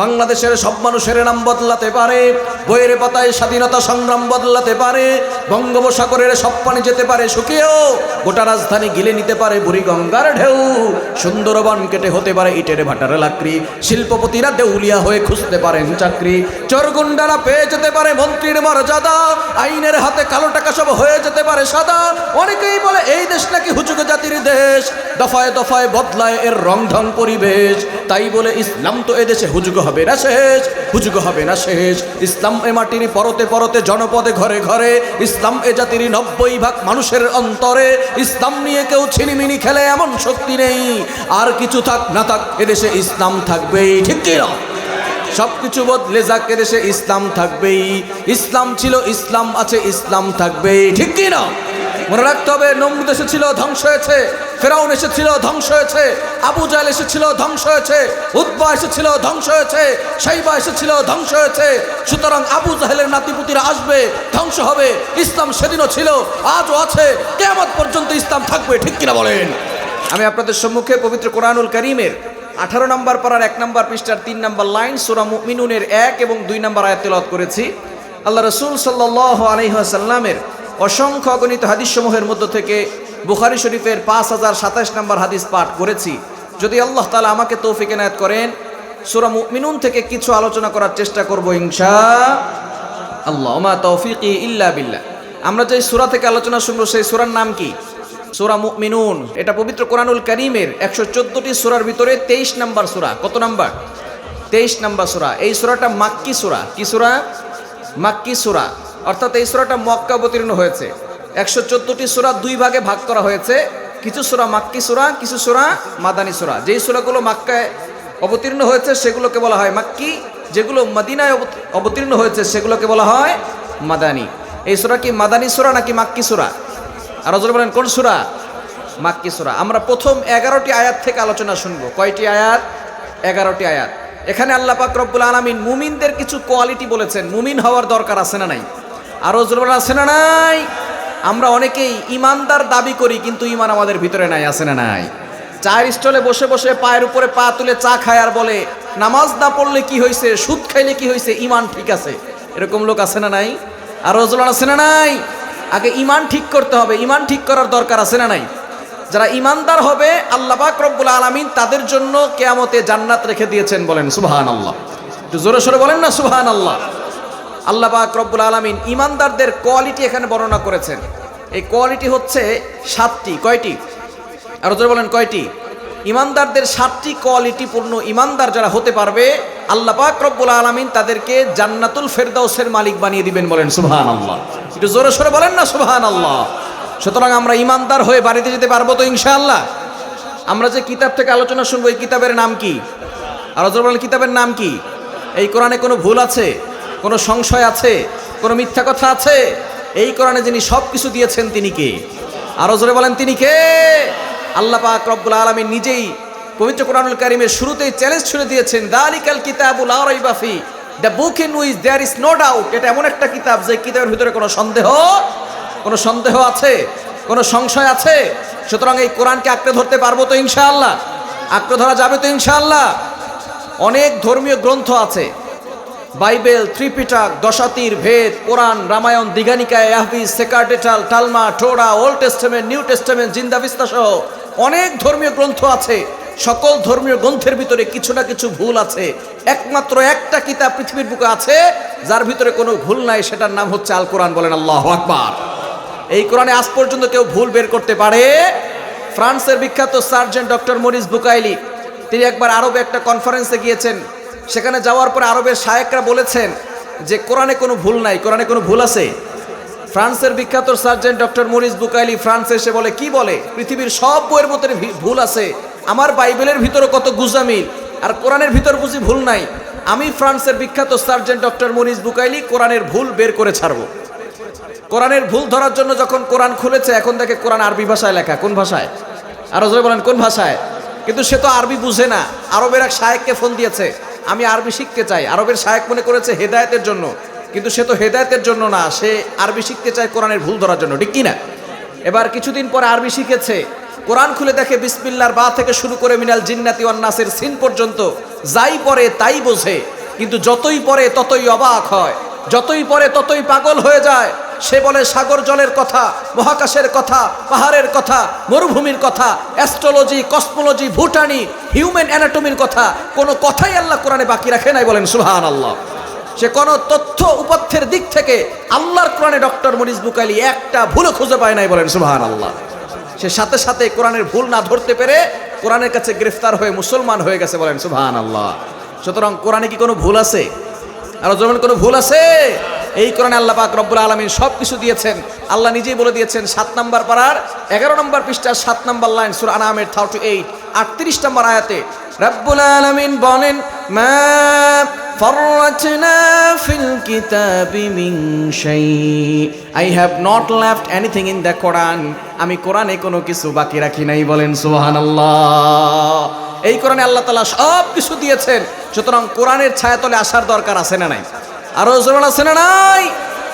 বাংলাদেশের সব মানুষের নাম বদলাতে পারে, বইয়ের পাতায় স্বাধীনতা সংগ্রাম বদলাতে পারে, বঙ্গোপসাগরের সব পানি যেতে পারে শুকিয়েও, গোটা রাজধানী গিলে নিতে পারে বুড়িগঙ্গার ঢেউ, সুন্দরবন কেটে হতে পারে ইটের ভাটার লাকড়ি, শিল্পপতিরা দেউলিয়া হয়ে খুঁজতে পারেন চাকরি, চোরগুন্ডারা পেয়ে যেতে পারে মন্ত্রীর মর্যাদা, আইনের হাতে কালো টাকা সব হয়ে যেতে পারে সাদা। অনেকেই বলে এই দেশ নাকি হুজুগ জাতির দেশ, দফায় দফায় বদলায় এর রং ঢং পরিবেশ, তাই বলে ইসলাম তো এদেশে হুজুগ হবে না শেষ, হুজুগ হবে না শেষ। ইসলাম এ মাটির পরতে পরতে জনপদে ঘরে ঘরে, ইসলাম এ জাতির 90% মানুষের অন্তরে, ইসলাম নিয়ে কেউ ছিনিমিনি খেলে এমন শক্তি নেই। আর কিছু থাক না থাক এদেশে ইসলাম থাকবেই, ঠিক কি না? সব কিছু বদলে যাক এদেশে ইসলাম থাকবেই, ইসলাম ছিল ইসলাম আছে ইসলাম থাকবেই, ঠিক কি না? মনে রাখতে হবে, নমরুদ এসেছিল ধ্বংস হয়েছে, ফেরাউন এসেছিল ধ্বংস হয়েছে, আবু জাহেল এসেছিল ধ্বংস হয়েছে, উতবা এসেছিল ধ্বংস হয়েছে, শাইবা এসেছিল ধ্বংস হয়েছে। সুতরাং আবু জাহেলের নাতিপুতিরা আসবে, ধ্বংস হবে। ইসলাম সেদিনও ছিল, আজও আছে, কিয়ামত পর্যন্ত ইসলাম থাকবে, ঠিক কিনা বলেন? আমি আপনাদের সম্মুখে পবিত্র কোরআনুল কারীমের 18 নম্বর পারার 1 নম্বর পৃষ্ঠার 3 নম্বর লাইন সূরা মুমিনুনের 1 এবং 2 নম্বর আয়াত তেলাওয়াত করেছি। আল্লাহ রাসূল সাল্লাল্লাহু আলাইহি ওয়াসাল্লামের অসংখ্য অগণিত হাদিস সমূহের মধ্য থেকে বুখারী শরীফের 5027 নম্বর হাদিস পাঠ করেছি। যদি আল্লাহ তাআলা আমাকে তৌফিক এনায়েত করেন, সূরা মুমিনুন থেকে কিছু আলোচনা করার চেষ্টা করব ইনশাআল্লাহ। মা তৌফিকি ইল্লা বিল্লাহ। আমরা যে সূরা থেকে আলোচনা শুনবো সেই সূরার নাম কি? সূরা মুমিনুন। এটা পবিত্র কোরআনুল কারীমের 114টি সূরার ভিতরে 23 নম্বর সূরা। কত নাম্বার? 23 নম্বর সূরা। এই সূরাটা মাক্কি সূরা। কি সূরা? মাক্কি সূরা। অর্থাৎ এই সূরাটা মক্কা অবতীর্ণ হয়েছে। 114টি সূরা দুই ভাগে ভাগ করা হয়েছে, কিছু সূরা মাক্কি সূরা, কিছু সূরা মাদানী সূরা। যেই সূরাগুলো মক্কায় অবতীর্ণ হয়েছে সেগুলোকে বলা হয় মাক্কি, যেগুলো মদিনায় অবতীর্ণ হয়েছে সেগুলোকে বলা হয় মাদানী। এই সূরা কি মাদানী সূরা নাকি মাক্কি সূরা? আর রাসূল বলেন কোন সূরা? মাক্কি সূরা। আমরা প্রথম 11টি আয়াত থেকে আলোচনা শুনবো। কয়টি আয়াত? 11টি আয়াত। এখানে আল্লাহ পাক রব্বুল আলামিন মুমিনদের কিছু কোয়ালিটি বলেছেন। মুমিন হওয়ার দরকার আছে না নাই? আর রাসূল বলেন আছে না নাই? আমরা অনেকেই ইমানদার দাবি করি, কিন্তু ইমান আমাদের ভিতরে নাই, আছে না নাই? চায়ের স্টলে বসে বসে পায়ের উপরে পা তুলে চা খায় আর বলে নামাজ না পড়লে কি হয়েছে, সুদ খাইলে কি হয়েছে, ইমান ঠিক আছে। এরকম লোক আছে না নাই? আর রাসূল আছে না নাই? আগে ইমান ঠিক করতে হবে, ইমান ঠিক করার দরকার আছে না নাই? যারা ইমানদার হবে আল্লাহ পাক রব্বুল আলামিন তাদের জন্য কিয়ামতে জান্নাত রেখে দিয়েছেন। বলেন সুবহানাল্লাহ। একটু জোরে সোরে বলেন না সুবহানাল্লাহ। আল্লাহ পাক রব্বুল আলামিন ইমানদারদের কোয়ালিটি এখানে বর্ণনা করেছেন। এই কোয়ালিটি হচ্ছে 7টি। কয়টি? আর জোরে বলেন কয়টি? ইমানদারদের 7টি কোয়ালিটি পূর্ণ ইমানদার যারা হতে পারবে আল্লাহ পাক রব্বুল আলামিন তাদেরকে জান্নাতুল ফেরদাউসের মালিক বানিয়ে দিবেন। বলেন সুবহানাল্লাহ। একটু জোরে সোরে বলেন না সুবহানাল্লাহ। সুতরাং আমরা ইমানদার হয়ে বাড়িতে যেতে পারবো তো ইনশাআল্লাহ? আমরা যে কিতাব থেকে আলোচনা শুনবো এই কিতাবের নাম কি? আর জোরে বলেন কিতাবের নাম কি? এই কোরআনে কোনো ভুল আছে? কোনো সংশয় আছে? কোনো মিথ্যা কথা আছে? এই কোরআনে যিনি সব কিছু দিয়েছেন তিনি কে? আরো জোরে বলেন তিনি কে? আল্লাহ পাক রব্বুল আলামিন নিজেই পবিত্র কোরআনুল কারীমের শুরুতেই চ্যালেঞ্জ ছুড়ে দিয়েছেন, দালিকাল কিতাবু লা রাইবা ফি, the book in which there is no doubt. এটা এমন একটা কিতাব যে কিতাবের ভিতরে কোনো সন্দেহ আছে, কোনো সংশয় আছে? সুতরাং এই কোরআনকে আঁকড়ে ধরতে পারবো তো ইনশাআল্লাহ? আঁকড়ে ধরা যাবে তো ইনশাআল্লাহ? অনেক ধর্মীয় গ্রন্থ আছে, বাইবেল, ত্রিপিটক, দশাতীর ভেদ, কোরআন, রামায়ণ, দীঘানিকায়, ইয়াহবিস, সেকারডেটাল, টালমা, Torah, old testament, new testament, Zend Avesta সহ অনেক ধর্মীয় গ্রন্থ আছে। সকল ধর্মীয় গ্রন্থের ভিতরে কিছু না কিছু ভুল আছে। একমাত্র একটা কিতাব পৃথিবীর বুকে আছে যার ভিতরে কোনো ভুল নাই, সেটার নাম হচ্ছে আল কোরআন। বলেন আল্লাহু আকবার। এই কোরআনে আজ পর্যন্ত কেউ ভুল বের করতে পারে? ফ্রান্সের বিখ্যাত সার্জন ডক্টর মরিস বুকাইলি, তিনি একবার আরবে একটা কনফারেন্সে গিয়েছেন। সেখানে যাওয়ার পরে আরবের শায়েকরা বলেছেন যে কোরআনে কোনো ভুল নাই। কোরআনে কোনো ভুল আছে? ফ্রান্সের বিখ্যাত সার্জন ডক্টর মরিস বুকাইলি ফ্রান্সে এসে বলে, কি বলে, পৃথিবীর সব বইয়ের মধ্যে ভুল আছে, আমার বাইবেলের ভিতরে কত গুজামিল, আর কোরআনের ভিতর বুঝি ভুল নাই। আমি ফ্রান্সের বিখ্যাত সার্জন ডক্টর মরিস বুকাইলি কোরআনের ভুল বের করে ছাড়বো। কোরআনের ভুল ধরার জন্য যখন কোরআন খুলেছে, এখন দেখে কোরআন আরবি ভাষায় লেখা। কোন ভাষায়? আরো জোরে বলেন কোন ভাষায়? কিন্তু সে তো আরবি বুঝে না। আরবের এক শায়েককে ফোন দিয়েছে, আমি আরবি শিখতে চাই। আরবের শায়েক মনে করেছে হেদায়েতের জন্য, কিন্তু সে তো হেদায়েতের জন্য না, সে আরবি শিখতে চায় কোরআনের ভুল ধরার জন্য, ঠিক কি না? এবার কিছুদিন পরে আরবি শিখেছে, কোরআন খুলে দেখে বিসমিল্লাহর বা থেকে শুরু করে মিনাল জিন্নাতি ওয়ান নাসের সিন পর্যন্ত যাই পড়ে তাই বোঝে, কিন্তু যতই পড়ে ততই অবাক হয়, যতই পড়ে ততই পাগল হয়ে যায়। সে বলে সাগর জলের কথা, মহাকাশের কথা, পাহাড়ের কথা, মরুভূমির কথা, অ্যাস্ট্রোলজি, কসমোলজি, ভুটানি, হিউম্যান অ্যানাটমির কথা, কোনো কথাই আল্লাহ কোরআনে বাকি রাখে নাই, বলেন সুবহানাল্লাহ। সে কোনো তথ্য উপাত্তের দিক থেকে আল্লাহর কোরআনে ডক্টর মনিজ বুকাইলি একটা ভুলও খুঁজে পায় নাই, বলেন সুবহানাল্লাহ। সে সাথে সাথে কোরআনের ভুল না ধরতে পেরে কোরআনের কাছে গ্রেফতার হয়ে মুসলমান হয়ে গেছে, বলেন সুবহানাল্লাহ। সুতরাং কোরআনে কি কোনো ভুল আছে? আর যেমন কোনো ভুল আছে? এই কোরআনে আল্লাহ পাক রব্বুল আলামিন সব কিছু দিয়েছেন। আল্লাহ নিজেই বলে দিয়েছেন 7 নম্বর পারার 11 নম্বর পৃষ্ঠার 7 নম্বর লাইন সূরা আনামের 38 38 নম্বর আয়াতে রব্বুল আলামিন বলেন, মা ফাররাতনা ফিল কিতাবি মিন শাই, I have not left anything in the Quran. আমি কোরআনে কোনো কিছু বাকি রাখি নাই, বলেন সুবহানাল্লাহ। এই কোরআনে আল্লাহ তাআলা সব কিছু দিয়েছেন। সুতরাং কোরআনের ছায়াতলে আসার দরকার আছে না নাই? আরো জোর আছে না নাই?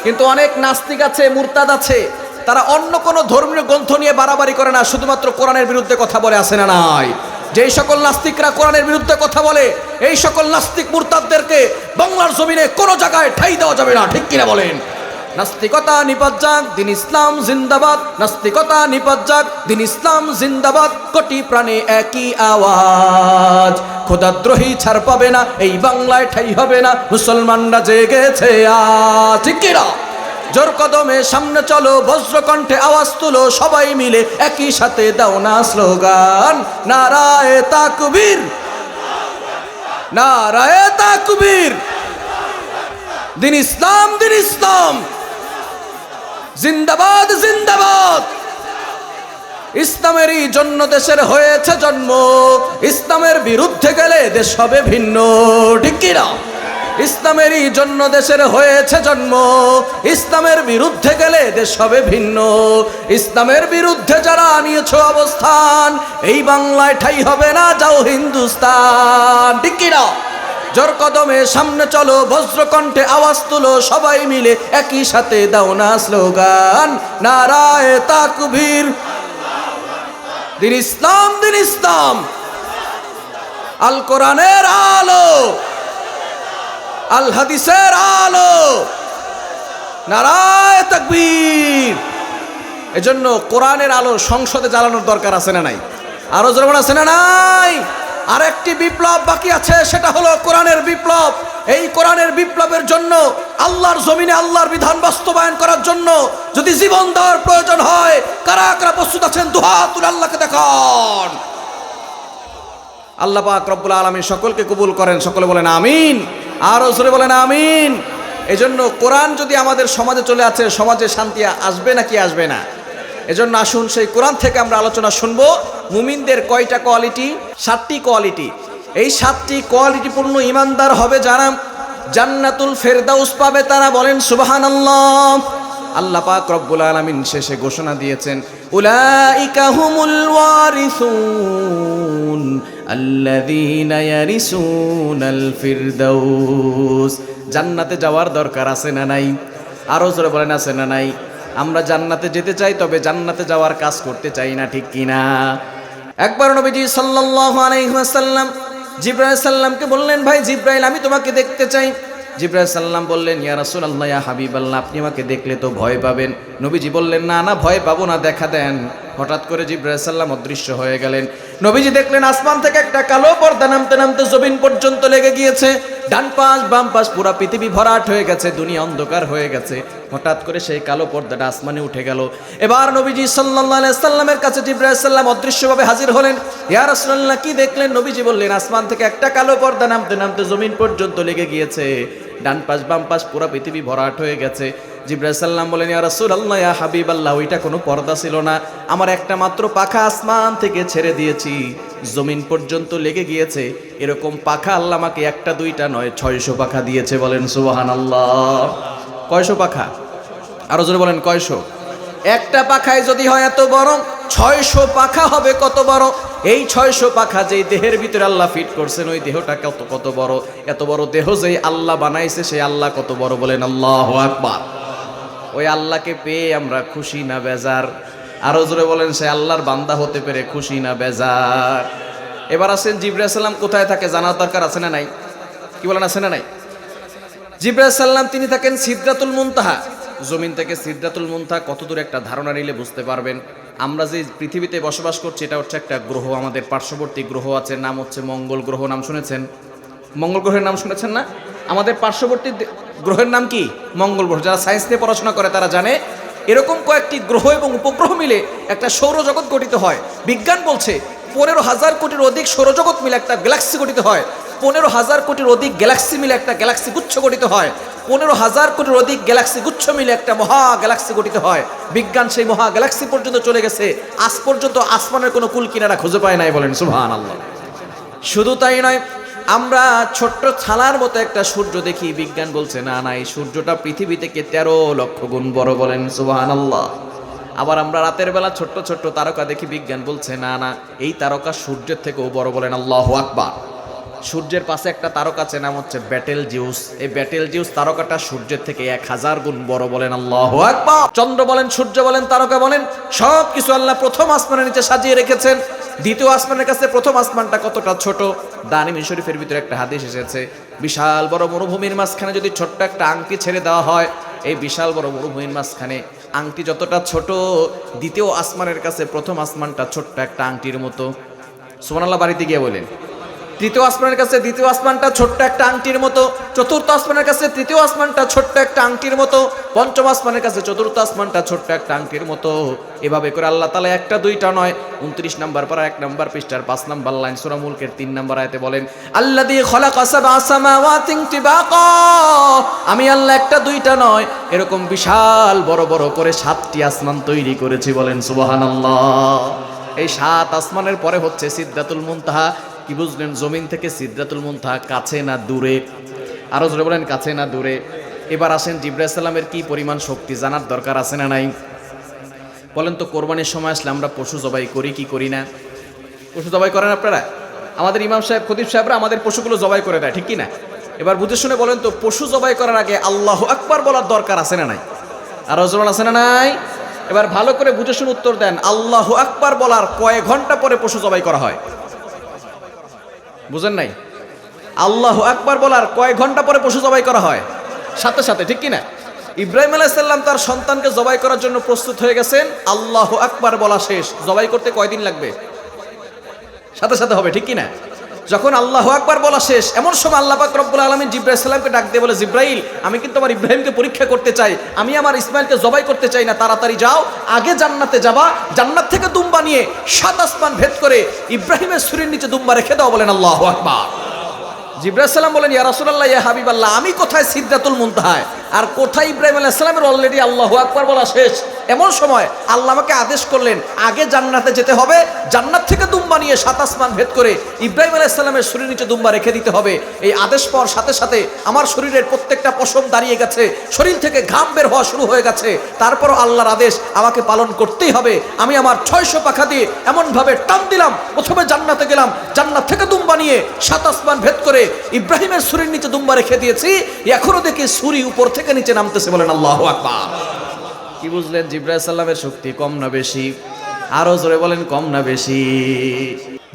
কিন্তু অনেক নাস্তিক আছে, মুরতাদ আছে, তারা অন্য কোনো ধর্মীয় গ্রন্থ নিয়ে বাড়াবাড়ি করে না, শুধুমাত্র কোরআনের বিরুদ্ধে কথা বলে, আছে না নাই? যেই সকল নাস্তিকরা কোরআনের বিরুদ্ধে কথা বলে, এই সকল নাস্তিক মুরতাদদেরকে বাংলার জমিনে কোনো জায়গায় ঠাঁই দেওয়া যাবে না, ঠিক কিনা বলেন? নাস্তিকতা নিপাত যাক, দিন ইসলাম জিন্দাবাদ। নাস্তিকতা নিপাত যাক, দিন ইসলাম জিন্দাবাদ। কোটি প্রাণে একই আওয়াজ, খোদাদ্রোহী ছাড় পাবে না, এই বাংলায় ঠাই হবে না, মুসলমানরা জেগেছে আজ, ঠিক কিনা? জোর কদমে সামনে চলো, বজ্রকণ্ঠে আওয়াজ তুলো, সবাই মিলে একই সাথে দাও না স্লোগান, নারায়ে তাকবীর, নারায়ে তাকবীর। দিন ইসলাম, দিন ইসলাম জিন্দাবাদ, জিন্দাবাদ। ইসলামেরই জন্য দেশের হয়েছে জন্ম, ইসলামের বিরুদ্ধে গেলে দেশ হবে ভিন্ন, ঠিক কিনা? ইসলামেরই জন্য দেশের হয়েছে জন্ম, ইসলামের বিরুদ্ধে গেলে দেশ হবে ভিন্ন। ইসলামের বিরুদ্ধে যারা নিয়েছ অবস্থান, এই বাংলায় ঠাই হবে না, যাও হিন্দুস্তান, ঠিক কিনা? জোর কদমে সামনে চলো, বজ্রকণ্ঠে আওয়াজ তুলো, সবাই মিলে একই সাথে দাও না স্লোগান, নারায়ে তাকবীর। দিন ইসলাম, দিন ইসলাম, আল কোরআনের আলো, আল হাদিসের আলো, নারায়ে তাকবীর। এজন্য কোরআনের আলো সংসদে জ্বালানোর দরকার আছে না নাই? আরো জোরে আছে না নাই? আরেকটি বিপ্লব বাকি আছে, সেটা হলো কোরআনের বিপ্লব। এই কোরআনের বিপ্লবের জন্য, আল্লাহর জমিনে আল্লাহর বিধান বাস্তবায়ন করার জন্য যদি জীবন দেওয়ার প্রয়োজন হয়, কারা কারা প্রস্তুত আছেন? দুহাত তুলে আল্লাহকে দেখান। আল্লাহ পাক রব্বুল আলামিন সকলকে কবুল করেন, সকলে বলেন আমিন, আরো জোরে বলেন আমিন। এজন্য কোরআন যদি আমাদের সমাজে চলে আসে, সমাজে শান্তি আসবে নাকি আসবে না? এজন্য আসুন সেই কোরআন থেকে আমরা আলোচনা শুনবো। মুমিনদের কয়টা কোয়ালিটি? 7টি কোয়ালিটি। এই 7টি কোয়ালিটিপূর্ণ ইমানদার হবে যারা, জান্নাতুল ফেরদাউস পাবে তারা, বলেন সুবহানাল্লাহ। আল্লাহ পাক রব্বুল আলামিন শেষে ঘোষণা দিয়েছেন, উলাইকা হুমুল ওয়ারিসুন আল্লাযীনা ইয়ারিসুনাল ফিরদাউস। জান্নাতে যাওয়ার দরকার আছে না নাই? আরো জোরে বলেন আছে না নাই? আমরা জান্নাতে যেতে চাই, তবে জান্নাতে যাওয়ার কাজ করতে চাই না, ঠিক কিনা? একবার নবীজি সাল্লাল্লাহু আলাইহি ওয়াসাল্লাম জিবরাইল সাল্লামকে বললেন, ভাই জিবরাইল, আমি তোমাকে দেখতে চাই। জিবরাইল সাল্লাম বললেন, ইয়া রাসূলুল্লাহ, ইয়া হাবিবাল্লাহ, আপনি আমাকে দেখলে তো ভয় পাবেন। নবীজি বললেন, না না, ভয় পাবো না, দেখা দেন। হঠাৎ করে জিবরাইল সাল্লাম অদৃশ্য হয়ে গেলেন। নবীজি দেখলেন আসমান থেকে একটা কালো পর্দা নামতে নামতে জমিন পর্যন্ত লেগে গিয়েছে। ডান পাশ বাম পাশ পুরা পৃথিবী ভরাট হয়ে গেছে, দুনিয়া অন্ধকার হয়ে গেছে। হঠাৎ করে সেই কালো পর্দাটা আসমানে উঠে গেল। এবার নবীজি সাল্লাল্লাহু আলাইহি সাল্লামের কাছে জিবরাইল সাল্লাম অদৃশ্যভাবে হাজির হলেন। ইয়া রাসূলুল্লাহ, কি দেখলেন? নবীজি বললেন, আসমান থেকে একটা কালো পর্দা নামতে নামতে জমিন পর্যন্ত লেগে গিয়েছে, ডান পাশ বাম পাশ পুরা পৃথিবী ভরাট হয়ে গেছে। জিবরাইল সাল্লাম বলেন, ইয়া রাসূলুল্লাহ, ইয়া হাবিবাল্লাহ, ওইটা কোনো পর্দা ছিল না, আমার একটা মাত্র পাখা আসমান থেকে ছেড়ে দিয়েছি, জমিন পর্যন্ত লেগে গিয়েছে। এরকম পাখা আল্লাহ আমাকে একটা দুইটা নয়, 600 পাখা দিয়েছে, বলেন সুবহানাল্লাহ। কয়শো পাখা? আরো জোরে বলেন কয়শো? একটা পাখায় যদি হয় এত বড়, 600 পাখা হবে কত বড়? এই 600 পাখা যেই দেহের ভিতরে আল্লাহ ফিট করছেন, ওই দেহটা কত বড়? এত বড় দেহ যেই আল্লাহ বানাইছে, সেই আল্লাহ কত বড়? বলেন আল্লাহু আকবার। ওই আল্লাহকে পেয়ে আমরা খুশি না বেজার? আরো জোরে বলেন, সে আল্লাহর বান্দা হতে পেরে খুশি না বেজার? এবার আসেন জিবরাইল আলাইহিস সালাম কোথায় থাকে জানার দরকার আছে না নাই? কি বলেন, আছে না নাই? জিবরাইল আলাইহিস সালাম তিনি থাকেন সিদরাতুল মুনতাহা। জমিন থেকে সিদরাতুল মুনতাহা কত দূর একটা ধারণা নিলে বুঝতে পারবেন। আমরা যে পৃথিবীতে বসবাস করছি এটা হচ্ছে একটা গ্রহ, আমাদের পার্শ্ববর্তী গ্রহ আছে, নাম হচ্ছে মঙ্গল গ্রহ। নাম শুনেছেন? মঙ্গল গ্রহের নাম শুনেছেন না? আমাদের পার্শ্ববর্তী গ্রহের নাম কি? মঙ্গল গ্রহ। যারা সায়েন্স নিয়ে পড়াশোনা করে তারা জানে এরকম কয়েকটি গ্রহ এবং উপগ্রহ মিলে একটা সৌরজগৎ গঠিত হয়। বিজ্ঞান বলছে 15,000 কোটির অধিক সৌরজগৎ মিলে একটা গ্যালাক্সি গঠিত হয়। 15,000 কোটির অধিক গ্যালাক্সি মিলে একটা গ্যালাক্সি গুচ্ছ গঠিত হয়। 15,000 কোটির অধিক গ্যালাক্সি গুচ্ছ মিলে একটা মহা গ্যালাক্সি গঠিত হয়। বিজ্ঞান সেই মহা গ্যালাক্সি পর্যন্ত চলে গেছে, আজ পর্যন্ত আসমানের কোনো কুল কিনারা খুঁজে পায় নাই। বলেন সুবহানাল্লাহ। শুধু তাই নয়, আমরা ছোট্ট ছালার মতো একটা সূর্য দেখি, বিজ্ঞান বলছে না না, এই সূর্যটা পৃথিবী থেকে 13 লক্ষ গুণ বড়। বলেন সুবহানাল্লাহ। আবার আমরা রাতের বেলা ছোট্ট ছোট্ট তারকা দেখি, বিজ্ঞান বলছে না না, এই তারকা সূর্যের থেকেও বড়। বলেন আল্লাহু আকবার। সূর্যের পাশে একটা তারকা আছে, নাম হচ্ছে ব্যাটেল জিউস। এই ব্যাটেল জিউস তারকাটা সূর্যের থেকে 1000 গুণ বড়। বলেন আল্লাহু আকবার। চন্দ্র বলেন, সূর্য বলেন, তারকা বলেন, সব কিছু আল্লাহ প্রথম আসমানের নিচে সাজিয়ে রেখেছেন। দ্বিতীয় আসমানের কাছে প্রথম আসমানটা কতটা ছোট। দানিমি শরীফের ভিতরে একটা হাদিস এসেছে, বিশাল বড় মরুভূমির মাঝখানে যদি ছোট্ট একটা আংটি ছেড়ে দেওয়া হয়, এই বিশাল বড় মরুভূমির মাঝখানে আংটি যতটা ছোট, দ্বিতীয় আসমানের কাছে প্রথম আসমানটা ছোট্ট একটা আংটির মতো। সুবহানাল্লাহ বাড়িতে গিয়ে বলেন। তৃতীয় আসমানের কাছে দ্বিতীয় আসমানটা ছোট্ট একটা আংটির মতো, চতুর্থ আসমানের কাছে তৃতীয় আসমানটা ছোট্ট একটা আংটির মতো, পঞ্চম আসমানের কাছে চতুর্থ আসমানটা ছোট্ট একটা আংটির মতো। এভাবে করে আল্লাহ তাআলা একটা দুইটা নয়, 29 নম্বর পারা 1 নম্বর পৃষ্ঠার 5 নম্বর লাইন সূরা মুলকের 3 নম্বর আয়াতে বলেন, আল্লাযী খালাকা সাবআ সামাওয়াতিন তিবাকা। আমি আল্লাহ একটা দুইটা নয়, এরকম বিশাল বড় বড় করে 7টি আসমান তৈরি করেছি। বলেন সুবহানাল্লাহ। এই 7 আসমানের পরে হচ্ছে সিদরাতুল মুনতাহা। কি বুঝলেন? জমিন থেকে সিদরাতুল মুনতাহা কাছে না দূরে? আরো জোরে বলেন, কাছে না দূরে? এবার আসেন জিবরাইল সালামের কি পরিমাণ শক্তি জানার দরকার আছে না নাই? বলেন তো, কোরবানির সময় আসলে আমরা পশু জবাই করি কি করি না? পশু জবাই করেন আপনারা? আমাদের ইমাম সাহেব, খতিব সাহেবরা আমাদের পশুগুলো জবাই করে দেয়, ঠিক কি না? এবার বুঝে শুনে বলেন তো, পশু জবাই করার আগে আল্লাহু আকবার বলার দরকার আছে না নাই? আরো জোরে আছে না নাই? এবার ভালো করে বুঝে শুনে উত্তর দেন, আল্লাহু আকবার বলার কয়েক ঘন্টা পরে পশু জবাই করা হয়? বুঝেন নাই? আল্লাহু আকবার বলার কয়েক ঘন্টা পরে পশু জবাই করা হয়? সাথে সাথে, ঠিক কিনা? ইব্রাহিম আলাইহিস সালাম তার সন্তানকে জবাই করার জন্য প্রস্তুত হয়ে গেছেন, আল্লাহু আকবার বলা শেষ, জবাই করতে কয়দিন লাগবে? সাথে সাথে হবে, ঠিক কিনা? যখন আল্লাহু আকবার বলা শেষ, এমন সময় আল্লাহ পাক রব্বুল আলামিন জিবরাইল সালামকে ডাক দিয়ে বলে, জিবরাইল, আমি কিন্তু আমার ইব্রাহিমকে পরীক্ষা করতে চাই, আমি আমার ইসমাইলকে জবাই করতে চাই না, তাড়াতাড়ি যাও, আগে জান্নাতে যাবা, জান্নাত থেকে দুম্বা নিয়ে 7 আসমান ভেদ করে ইব্রাহিমের ছুরির নিচে দুম্বা রেখে দাও। বলেন আল্লাহু আকবার। জিবরাইল সালাম বলেন, ইয়া রাসূলুল্লাহ, ইয়া হাবিবাল্লাহ, আমি কোথায় সিদরাতুল মুনতাহায় আর কোথায় ইব্রাহিম আলাইহিস সালামের অলরেডি আল্লাহু আকবার বলা শেষ। এমন সময় আল্লাহ আমাকে আদেশ করলেন, আগে জান্নাতে যেতে হবে, জান্নাত থেকে দুম্বা নিয়ে 7 আসমান ভেদ করে ইব্রাহিম আলাইহিস সালামের শরীরের নিচে দুম্বা রেখে দিতে হবে। এই আদেশ পাওয়ার সাথে সাথে আমার শরীরের প্রত্যেকটা পশম দাঁড়িয়ে গেছে, শরীর থেকে ঘাম বের হওয়া শুরু হয়ে গেছে। তারপরও আল্লাহর আদেশ আমাকে পালন করতেই হবে। আমি আমার 600 পাখা দিয়ে এমনভাবে টান দিলাম, প্রথমে জান্নাতে গেলাম, জান্নাত থেকে দুম্বা নিয়ে 7 আসমান ভেদ করে ইব্রাহিমের শরীর নিচে দুম্বা রেখে দিয়েছি, এখনো দেখি ছুরি উপর থেকে নিচে নামতেছে। বলেন আল্লাহু আকবার। কি বুঝলেন? জিবরাইল সালামের শক্তি কম না বেশি? আরো জোরে বলেন, কম না বেশি?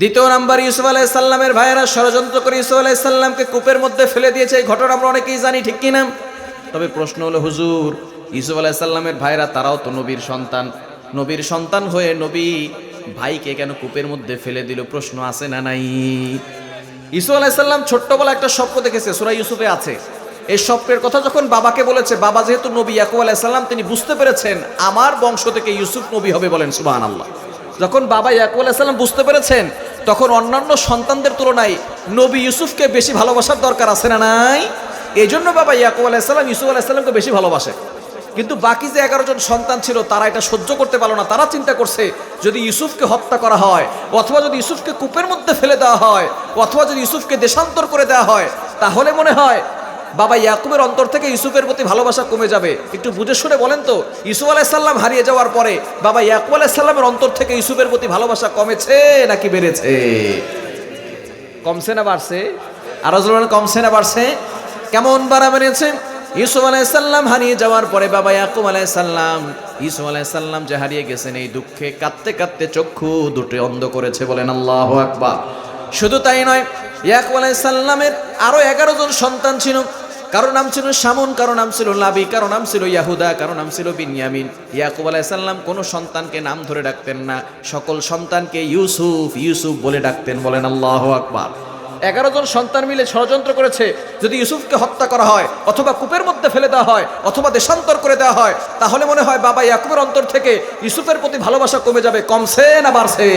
দ্বিতীয় নাম্বার, ইউসুফ আলাইহিস সালামের ভাইয়েরা ষড়যন্ত্র করে ইউসুফ আলাইহিস সালামকে কূপের মধ্যে ফেলে দিয়েছে। এই ঘটনা আমরা অনেকেই জানি, ঠিক কি না? তবে প্রশ্ন হলো, হুজুর, ইউসুফ আলাইহিস সালামের ভাইয়েরা তারাও তো নবীর সন্তান, নবীর সন্তান হয়ে নবী ভাইকে কেন কূপের মধ্যে ফেলে দিল? প্রশ্ন আছে না নাই? ইউসুফ আলাইহিস সালাম ছোট্টবেলা একটা স্বপ্ন দেখেছে, সূরা ইউসুফে আছে। এই স্বপ্নের কথা যখন বাবাকে বলেছে, বাবা যেহেতু নবী ইয়াকুব আলাইহিস সালাম, তিনি বুঝতে পেরেছেন আমার বংশ থেকে ইউসুফ নবী হবে। বলেন সুবহানাল্লাহ। যখন বাবা ইয়াকুব আলাইহিস সালাম বুঝতে পেরেছেন, তখন অন্যান্য সন্তানদের তুলনায় নবী ইউসুফকে বেশি ভালোবাসার দরকার আছে না নাই? এই জন্য বাবা ইয়াকুব আলাইহিস সালাম ইউসুফ আলাইহিস সালামকে বেশি ভালোবাসে। কিন্তু বাকি যে 11 জন সন্তান ছিল, তারা এটা সহ্য করতে পারলো না। তারা চিন্তা করছে, যদি ইউসুফকে হত্যা করা হয়, অথবা যদি ইউসুফকে কূপের মধ্যে ফেলে দেওয়া হয়, অথবা যদি ইউসুফকে দেশান্তর করে দেওয়া হয়, তাহলে মনে হয় বাবা ইয়াকুবের অন্তর থেকে ইউসুফের প্রতি ভালোবাসা কমে যাবে। একটু বুঝে শুনে বলেন তো, ইউসুফ আলাইহিস সালাম হারিয়ে যাওয়ার পরে বাবা ইয়াকুব আলাইহিস সালামের অন্তর থেকে ইউসুফের প্রতি ভালোবাসা কমেছে নাকি বেড়েছে? কমছে না বাড়ছে? আরো জোরে কমছে না বাড়ছে? কেমন বাড়া বেড়েছে? ইউসুফ আলাইহিস সালাম হারিয়ে যাওয়ার পরে বাবা ইয়াকুব আলাইহিস সালাম ইউসুফ আলাইহিস সালাম যে হারিয়ে গেছেন এই দুঃখে কাঁদতে কাঁদতে চক্ষু দুটো অন্ধ করেছে, বলেন আল্লাহু আকবার। শুধু তাই নয়, ইয়াকুব আলাইহিস সালামের আরো 11 জন সন্তান ছিল। কারো নাম ছিল শামুন, কারো নাম ছিল লাবি, কারো নাম ছিল ইয়াহুদা, কারো নাম ছিল বিনয়ামিন। ইয়াকুব আলাইহিস সালাম কোনো সন্তানকে নাম ধরে ডাকতেন না, সকল সন্তানকে ইউসুফ ইউসুফ বলে ডাকতেন, বলেন আল্লাহু আকবার। 11 জন সন্তান মিলে ষড়যন্ত্র করেছে, যদি ইউসুফকে হত্যা করা হয় অথবা কূপের মধ্যে ফেলে দেওয়া হয় অথবা দেশান্তর করে দেওয়া হয়, তাহলে মনে হয় বাবা ইয়াকুবের অন্তর থেকে ইউসুফের প্রতি ভালোবাসা কমে যাবে। কমছে না বাড়ছে?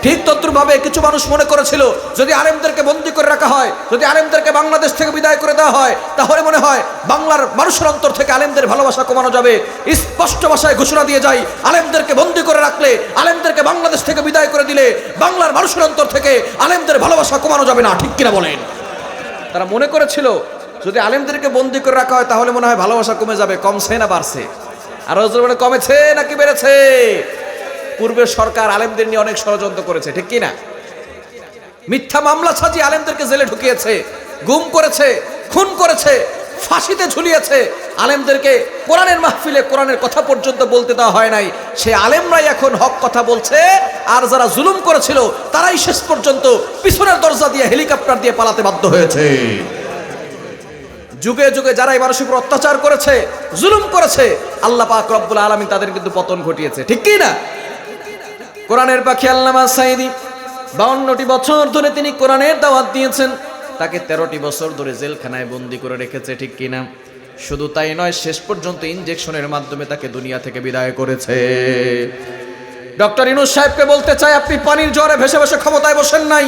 ঠিক তদ্রুপভাবে কিছু মানুষ মনে করেছিল যদি আলেমদেরকে বন্দী করে রাখা হয়, যদি আলেমদেরকে বাংলাদেশ থেকে বিদায় করে দেওয়া হয়, তাহলে মনে হয় বাংলার মানুষের অন্তর থেকে আলেমদের ভালোবাসা কমানো যাবে। স্পষ্ট ভাষায় ঘোষণা দিয়ে যায়, আলেমদেরকে বন্দী করে রাখলে, আলেমদেরকে বাংলাদেশ থেকে বিদায় করে দিলে বাংলার মানুষের অন্তর থেকে আলেমদের ভালোবাসা কমানো যাবে না। ঠিক কিনা বলেন? তারা মনে করেছিল যদি আলেমদেরকে বন্দী করে রাখা হয় তাহলে মনে হয় ভালোবাসা কমে যাবে। কমছে না বাড়ছে? আর মানে কমেছে নাকি বেড়েছে? পূর্বের সরকার আলেমদের নিয়ে অনেক ষড়যন্ত্র করেছে, ঠিক কিনা? মিথ্যা মামলা সাজিয়ে আলেমদেরকে জেলে ঢুকিয়েছে, গুম করেছে, খুন করেছে, ফাঁসিতে ঝুলিয়েছে। আলেমদেরকে কোরআনের মাহফিলে কোরআনের কথা পর্যন্ত বলতে দেওয়া হয় নাই। সে আলেমরাই এখন হক কথা বলছে, আর যারা জুলুম করেছিল তারাই শেষ পর্যন্ত পিছনের দরজা দিয়ে হেলিকপ্টার দিয়ে পালাতে বাধ্য হয়েছে। যুগে যুগে যারা এই মানুষের উপর অত্যাচার করেছে, জুলুম করেছে, আল্লাহ পাক রব্বুল আলামিন তাদের কিন্তু পতন ঘটিয়েছে, ঠিক কি না? কোরআনের পাখি আল্লামা সাঈদী 52টি বছর ধরে তিনি কোরআনের দাওয়াত দিয়েছেন, তাকে 13টি বছর ধরে জেলখানায় বন্দী করে রেখেছে, ঠিক কিনা? শুধু তাই নয়, শেষ পর্যন্ত ইনজেকশনের মাধ্যমে তাকে দুনিয়া থেকে বিদায় করেছে। ডক্টর ইউনূস সাহেবকে বলতে চাই, আপনি পানির জ্বরে ভেসে ভেসে ক্ষমতায় বসেন নাই,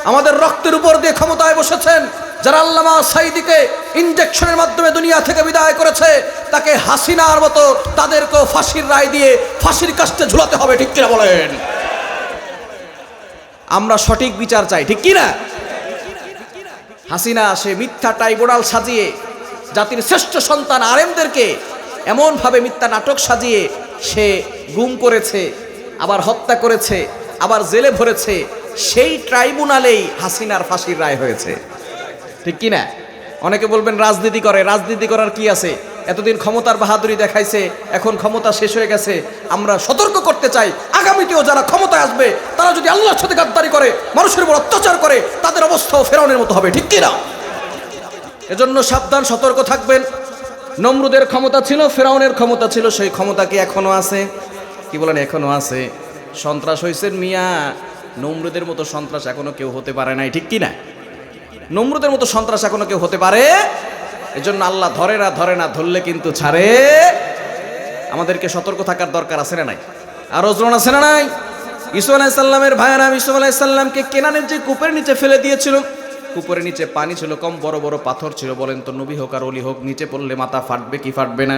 আমাদের রক্তের উপর দিয়ে ক্ষমতায় বসেছেন। যারা আল্লামা সাঈদীকে ইনজেকশনের মাধ্যমে দুনিয়া থেকে বিদায় করেছে, তাকে হাসিনার মতো তাদেরকেও ফাঁসির রায় দিয়ে ফাঁসির কাস্টে ঝুলাতে হবে, ঠিক কিনা বলেন? আমরা সঠিক বিচার চাই, ঠিক কিনা? হাসিনা সে মিথ্যা ট্রাইব্যুনাল সাজিয়ে জাতির শ্রেষ্ঠ সন্তান আলেমদেরকে এমনভাবে মিথ্যা নাটক সাজিয়ে সে গুম করেছে, আবার হত্যা করেছে, আবার জেলে ভরেছে। সেই ট্রাইব্যুনালেই হাসিনার ফাঁসির রায় হয়েছে, ঠিক কিনা? অনেকে বলবেন রাজনীতি করে, রাজনীতি করার কি আছে? এতদিন ক্ষমতার বাহাদুরি দেখাইছে, এখন ক্ষমতা শেষ হয়ে গেছে। আমরা সতর্ক করতে চাই, আগামীতেও যারা ক্ষমতায় আসবে তারা যদি আল্লাহর সাথে গাদ্দারি করে, মানুষের উপর অত্যাচার করে, তাদের অবস্থাও ফেরাউনের মতো হবে, ঠিক কিনা? এজন্য সাবধান, সতর্ক থাকবেন। নমরুদের ক্ষমতা ছিল, ফেরাউনের ক্ষমতা ছিল, সেই ক্ষমতা কি এখনো আছে? কি বলেন? এখনো আছে। সন্ত্রাস হয়েছে মিয়া, নমরুদের মতো সন্ত্রাস এখনো কেউ হতে পারে নাই, ঠিক কিনা? নমরুদের মতো সন্ত্রাস এখনো কেউ হতে পারে? এজন্য আল্লাহ ধরে না, ধরে না, ধরলে কিন্তু ছাড়ে। আমাদেরকে সতর্ক থাকার দরকার আছে না নাই? আর ওজরণ আছে না নাই? ইউসুফ আলাইহিস সালামের ভাইয়েরা ইউসুফ আলাইহিস সালামকে কেনানের যে কূপের নিচে ফেলে দিয়েছিল, কূপের নিচে পানি ছিল, কম বড় বড় পাথর ছিল। বলেন তো, নবী হোক আর ওলি হোক, নিচে পড়লে মাথা ফাটবে কি ফাটবে না?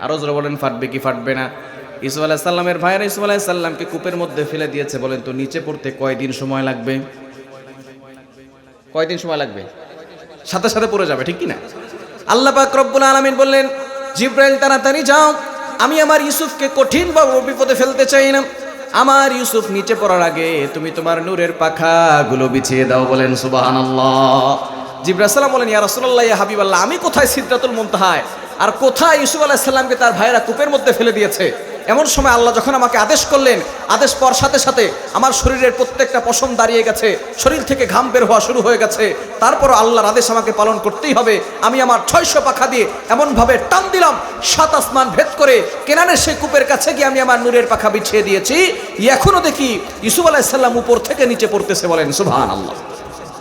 আর ওজর বলেন, ফাটবে কি ফাটবে না? ইউসুফ আলাইহিস সালামের ভাইয়েরা ইউসুফ আলাইহিস সালামকে কূপের মধ্যে ফেলে দিয়েছে। বলেন তো, নিচে পড়তে কয়দিন সময় লাগবে? কয়দিন সময় লাগবে? সাথে সাথে পড়ে যাবে, ঠিক কিনা? আল্লাহ পাক রব্বুল আলামিন বললেন, জিব্রাইল তাড়াতাড়ি যাও, আমি আমার ইউসুফকে কঠিন বা বিপদে ফেলতে চাই না। আমার ইউসুফ নিচে পড়ার আগে তুমি তোমার নূরের পাখাগুলো বিছিয়ে দাও। বলেন সুবহানাল্লাহ। জিব্রাইল সালাম বলেন, ইয়া রাসূলুল্লাহ, ইয়া হাবিবাল্লাহ, আমি কোথায় সিদরাতুল মুনতাহায় আর কোথায় ইউসুফ আলাইহিস সালামকে তার ভাইরা কূপের মধ্যে ফেলে দিয়েছে? এমন সময় আল্লাহ যখন আমাকে আদেশ করলেন, আদেশ পাওয়ার সাথে সাথে আমার শরীরের প্রত্যেকটা পশম দাঁড়িয়ে গেছে, শরীর থেকে ঘাম বের হওয়া শুরু হয়ে গেছে। তারপরও আল্লাহর আদেশ আমাকে পালন করতেই হবে। আমি আমার 600 পাখা দিয়ে এমনভাবে টান দিলাম, 7 আসমান ভেদ করে কেনানের সেই কূপের কাছে গিয়ে আমি আমার নূরের পাখা বিছিয়ে দিয়েছি। এখনো দেখি ইউসুফ আলাইহিস সালাম উপর থেকে নিচে পড়তেছে। বলেন সুবহানাল্লাহ।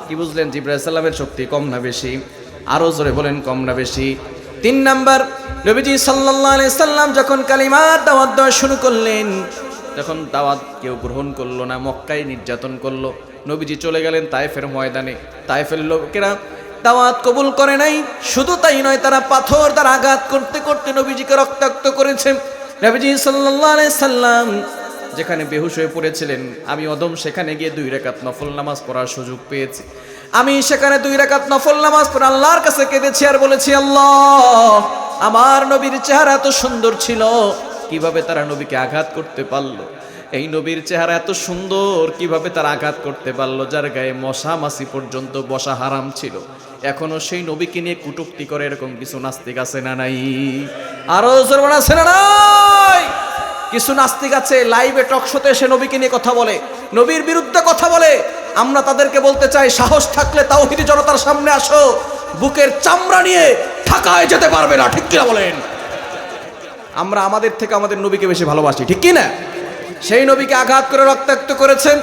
কি বুঝলেন? জিবরাইল সালামের শক্তি কম না বেশি? আরো জোরে বলেন, কম না বেশি? 3 নাম্বার, নবীজি সাল্লাল্লাহু আলাইহি সাল্লাম যখন কালিমার দাওয়াত দেওয়া শুরু করলেন, যখন দাওয়াত কেউ গ্রহণ করলো না, মক্কায় নির্যাতন করলো, নবীজি চলে গেলেন তায়েফের ময়দানে। তায়েফের লোকেরা দাওয়াত কবুল করে নাই। শুধু তাই নয়, তারা পাথর দ্বারা আঘাত করতে করতে নবীজিকে রক্তাক্ত করেছে। নবীজি সাল্লাল্লাহু আলাইহি সাল্লাম যেখানে বেহুশ হয়ে পড়েছিলেন, আমি অদম সেখানে গিয়ে 2 রাকাত নফল নামাজ পড়ার সুযোগ পেয়েছি। আমি সেখানে 2 রাকাত নফল নামাজ পড়ে আল্লাহর কাছে কেঁদেছি আর বলেছি, আল্লাহ, আমার নবীর চেহারা এত সুন্দর ছিল, কিভাবে তারা নবীকে আঘাত করতে পারলো? এই নবীর চেহারা এত সুন্দর, কিভাবে তারা আঘাত করতে পারলো? যার গায়ে মশা মাছি পর্যন্ত বসা হারাম ছিল, এখনো সেই নবীকে নিয়ে কটূক্তি করে এরকম কিছু নাস্তিক আছে না নাই? আরো জোরে বলা আছে না নাই? কিছু নাস্তিক আছে লাইভে টক শোতে এসে নবীকে নিয়ে কথা বলে, নবীর বিরুদ্ধে কথা বলে। আমরা তাদেরকে বলতে চাই, সাহস থাকলে তাওহীদি জনতার সামনে আসো, বুকের চামড়া নিয়ে ঢাকায় যেতে পারবে না, ঠিক কিনা বলেন? আমরা আমাদের থেকে আমাদের নবীকে বেশি ভালোবাসি, ঠিক কিনা? সেই নবীকে আঘাত করে রক্তাক্ত করেছেন।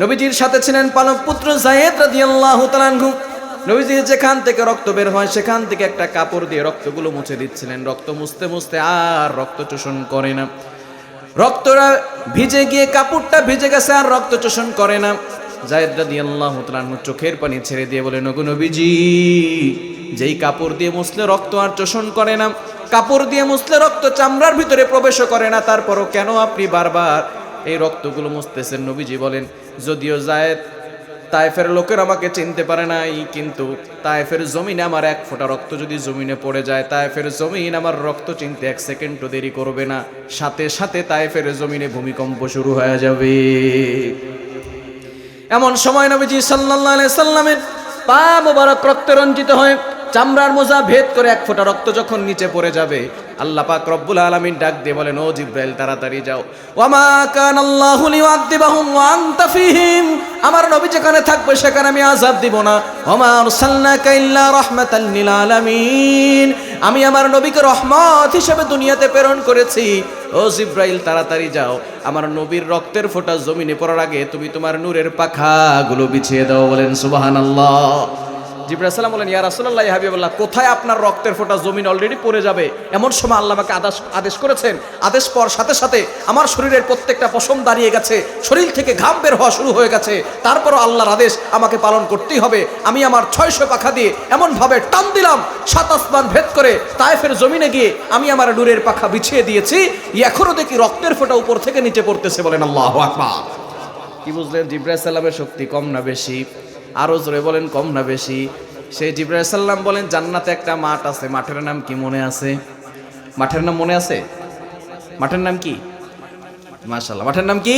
নবীজির সাথে ছিলেন পালক পুত্র যায়েদ রাদিয়াল্লাহু তাআলা আনহু। নবীজি যেখান থেকে রক্ত বের হয় সেখান থেকে একটা কাপড় দিয়ে রক্তগুলো মুছে দিচ্ছিলেন। রক্ত মুছতে মুছতে আর রক্ত চোষণ করে না, রক্তটা ভিজে গিয়ে কাপড়টা ভিজে গেছে, আর রক্ত চোষণ করে না। যায়েদ রাদিয়াল্লাহু তাআলা আনহু চোখের পানি ছেড়ে দিয়ে বলেন, ওগো নবীজি, যেই কাপড় দিয়ে মুছলে রক্ত আর চোষণ করে না, কাপড় দিয়ে মুছলে রক্ত চামড়ার ভিতরে প্রবেশও করে না, তারপরও কেন আপনি বারবার এই রক্তগুলো মুছতেছেন? নবীজি বলেন, যদিও যায়েদ তায়েফের লোকের আমাকে চিনতে পারে নাই, কিন্তু তায়েফের জমিনে আমার এক ফোঁটা রক্ত যদি জমিনে পড়ে যায়, তায়েফের জমিন আমার রক্ত চিনতে এক সেকেন্ডও দেরি করবে না, সাথে সাথে তায়েফের জমিনে ভূমিকম্প শুরু হয়ে যাবে। এমন সময় নবীজি সাল্লাল্লাহু আলাইহি সাল্লামের পা মোবারক রক্তে রঞ্জিত হয়, চামড়ার মোজা ভেদ করে এক ফোঁটা রক্ত যখন নিচে পড়ে যাবে, আল্লাহ পাক রব্বুল আলামিন ডাক দিয়ে বলেন, ও জিব্রাইল তাড়াতাড়ি যাও। ওয়ামা কানাল্লাহু লিউআযিবাহুম ওয়া আনতা ফীহিম, আমার নবী যেখানে থাকবে সেখানে আমি আযাব দিব না। ওয়ামা আরসালনাকা ইল্লা রাহমাতাল লিল আলামিন, আমি আমার নবীকে রহমত হিসেবে দুনিয়াতে প্রেরণ করেছি। ও জিব্রাইল তাড়াতাড়ি যাও, আমার নবীর রক্তের ফোঁটা জমিনে পড়ার আগে তুমি তোমার নূরের পাখাগুলো বিছিয়ে দাও। বলেন সুবহানাল্লাহ। জিবরাইল সালাম বলেন, ইয়া রাসূলুল্লাহ, ইয়া হাবিবাল্লাহ, কোথায় আপনার রক্তের ফোঁটা জমিন অলরেডি পড়ে যাবে, এমন সময় আল্লাহ আমাকে আদেশ করেছেন। আদেশ পাওয়ার সাথে সাথে আমার শরীরের প্রত্যেকটা পশম দাঁড়িয়ে গেছে, শরীর থেকে ঘাম বের হওয়া শুরু হয়ে গেছে। তারপরও আল্লাহর আদেশ আমাকে পালন করতেই হবে। আমি আমার 600 পাখা দিয়ে এমনভাবে টান দিলাম, 7 আসমান ভেদ করে তায়েফের জমিনে গিয়ে আমি আমার নূরের পাখা বিছিয়ে দিয়েছি, এখনো দেখি রক্তের ফোঁটা উপর থেকে নিচে পড়তেছে। বলেন আল্লাহু আকবার। কি বুঝলেন? জিবরাইল সালামের শক্তি কম না বেশি? আরো জোরে বলেন, কম না বেশি? সেই জিবরাইল সাল্লাম বলেন, জান্নাতে একটা মাঠ আছে, মাঠের নাম কি মনে আছে? মাঠের নাম মনে আছে? মাঠের নাম কি? মাশাআল্লাহ, মাঠের নাম কি?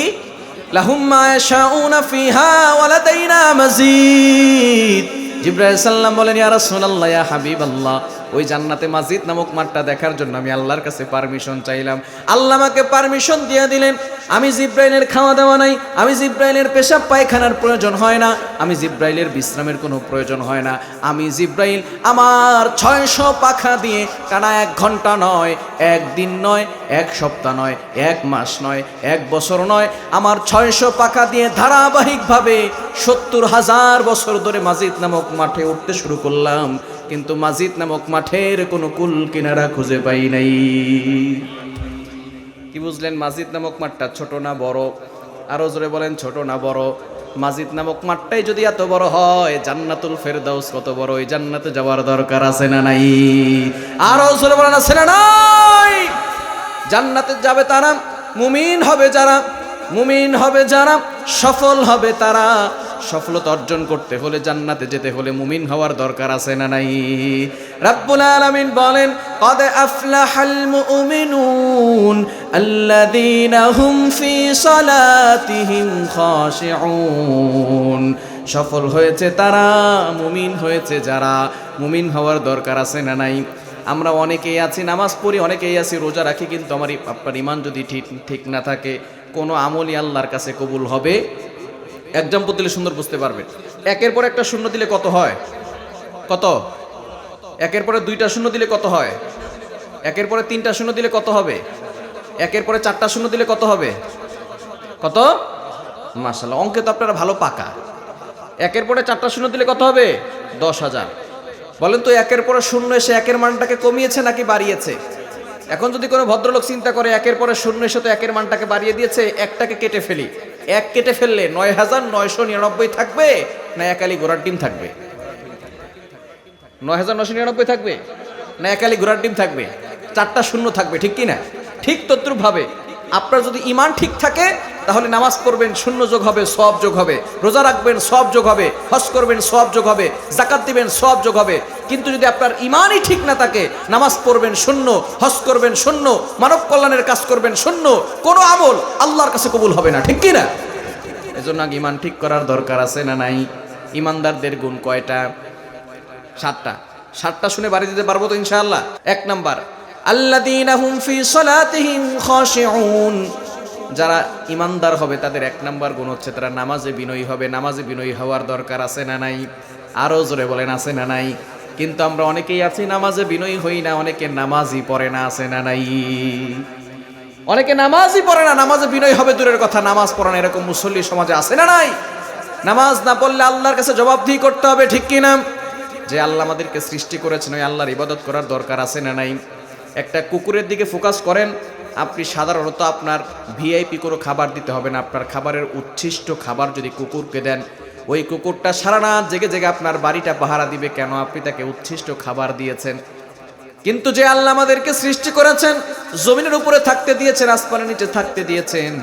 লাহুম মা ইয়াশাউনা ফিহা ওয়া লাদাইনা মাজিদ। জিবরাইল সাল্লাম বলেন, ইয়া রাসূলুল্লাহ, ইয়া হাবিবাল্লাহ, ওই জান্নাতে মাজিদ নামক মাঠটা দেখার জন্য আমি আল্লাহর কাছে পারমিশন চাইলাম। আল্লাহ আমাকে পারমিশন দিয়ে দিলেন। আমি জিব্রাইলের খাওয়া দাওয়া নাই, আমি জিব্রাইলের পেশাব পায়খানার প্রয়োজন হয় না, আমি জিব্রাইলের বিশ্রামের কোনো প্রয়োজন হয় না। আমি জিব্রাইল আমার 600 পাখা দিয়ে টানা 1 ঘন্টা নয়, 1 দিন নয়, 1 সপ্তাহ নয়, 1 মাস নয়, 1 বছর নয়, আমার 600 পাখা দিয়ে ধারাবাহিকভাবে 70,000 বছর ধরে মাজিদ নামক মাঠে উঠতে শুরু করলাম, কিন্তু মাজিদ নামক মাঠের কোনো কুল কিনারা খুঁজে পাই নাই। কি বুঝলেন? মাজিদ নামক মাঠটা ছোট না বড়? আরো জোরে বলেন, ছোট না বড়? মাজিদ নামক মাঠটাই যদি এত বড় হয়, জান্নাতুল ফেরদাউস কত বড়, ওই জান্নাতে যাওয়ার দরকার আছে না নাই? আরো জোরে বলেন, আছে না নাই? জান্নাতে যাবে তারা, মুমিন হবে যারা, মুমিন হবে যারা, সফল হবে তারা। সফলতা অর্জন করতে হলে, জান্নাতে যেতে হলে মুমিন হওয়ার দরকার আছে না নাই? রাব্বুল আলামিন বলেন, ক্বাদ আফলাহাল মুমিনুন আল্লাযীনা হুম ফি সালাতিহিম খাশিউন। সফল হয়েছে তারা, মুমিন হয়েছে যারা। মুমিন হওয়ার দরকার আছে না নাই? আমরা অনেকেই আছি নামাজ পড়ি, অনেকেই আছি রোজা রাখি, কিন্তু আপনার ঈমান যদি ঠিক না থাকে, কোনো আমলই আল্লাহর কাছে কবুল হবে? এক্সাম্পল দিলে সুন্দর বুঝতে পারবেন। 1-এর পর একটা শূন্য দিলে কত হয়? কত? 1-এর পরে 2টা শূন্য দিলে কত হয়? 1-এর পরে 3টা শূন্য দিলে কত হবে? 1-এর পরে 4টা শূন্য দিলে কত হবে? কত? মাশাআল্লাহ, অঙ্কে তো আপনারা ভালো পাকা। 1-এর পরে 4টা শূন্য দিলে কত হবে? 10,000। বলেন তো, 1-এর পরে শূন্য এসে 1-এর মানটাকে কমিয়েছে নাকি বাড়িয়েছে? এখন যদি কোনো ভদ্রলোক চিন্তা করে 1-এর পরে শূন্য এসে তো 1-এর মানটাকে বাড়িয়ে দিয়েছে, 1টাকে কেটে ফেলি, 1 কেটে ফেললে 9,999 থাকবে না একালি ঘোড়ার ডিম থাকবে? 9,999 থাকবে না একালি ঘোড়ার ডিম থাকবে? 4টা শূন্য থাকবে, ঠিক কি না? ঠিক তদ্রূপ ভাবে আপনার যদি ঈমান ঠিক থাকে, তাহলে নামাজ পড়বেন, শূন্য যোগ হবে, সওয়াব যোগ হবে। রোজা রাখবেন, সওয়াব যোগ হবে। হজ করবেন, সওয়াব যোগ হবে। যাকাত দিবেন, সওয়াব যোগ হবে। কিন্তু যদি আপনার ঈমানই ঠিক না থাকে, নামাজ পড়বেন শূন্য, হজ করবেন শূন্য, মানব কল্যাণের কাজ করবেন শূন্য, কোনো আমল আল্লাহর কাছে কবুল হবে না, ঠিক কি না? এজন্য ঈমান ঠিক করার দরকার আছে না নাই? ঈমানদারদের গুণ কয়টা? 7টা। 7টা শুনে বাড়ি দিতে পারবো তো ইনশাআল্লাহ? 1 নাম্বার, আল্লাযীনা হুম ফি সালাতিহিম খাশিউন, যারা ইমানদার হবে তাদের 1 নাম্বার গুণ হচ্ছে তারা নামাজে বিনয়ী হবে। নামাজে বিনয়ী হওয়ার দরকার আছে না নাই? আরো জোরে বলেন, আছে না নাই? কিন্তু আমরা অনেকেই আছি নামাজে বিনয়ী হই না, অনেকে নামাজই পড়ে না, আছে না নাই? অনেকে নামাজই পড়ে না, নামাজে বিনয় হবে দূরের কথা, নামাজ পড়ে না এরকম মুসল্লি সমাজে আছে না নাই? নামাজ না পড়লে আল্লাহর কাছে জবাবদিহি করতে হবে, ঠিক কি না? যে আল্লাহ আমাদেরকে সৃষ্টি করেছেন ওই আল্লাহর ইবাদত করার দরকার আছে না নাই? একটা কুকুরের দিকে ফোকাস করেন, আপনি সাধারণত আপনার ভিআইপি কোনো খাবার দিতে হবে না, আপনার খাবারের উচ্ছিষ্ট খাবার যদি কুকুরকে দেন, ওই কুকুরটা সারা রাত জেগে জেগে আপনার বাড়িটা পাহারা দিবে। কেন? আপনি তাকে উচ্ছিষ্ট খাবার দিয়েছেন। কিন্তু যে আল্লাহ আমাদেরকে সৃষ্টি করেছেন, জমিনের উপরে থাকতে দিয়েছেন, আসমানের নিচে থাকতে দিয়েছেন,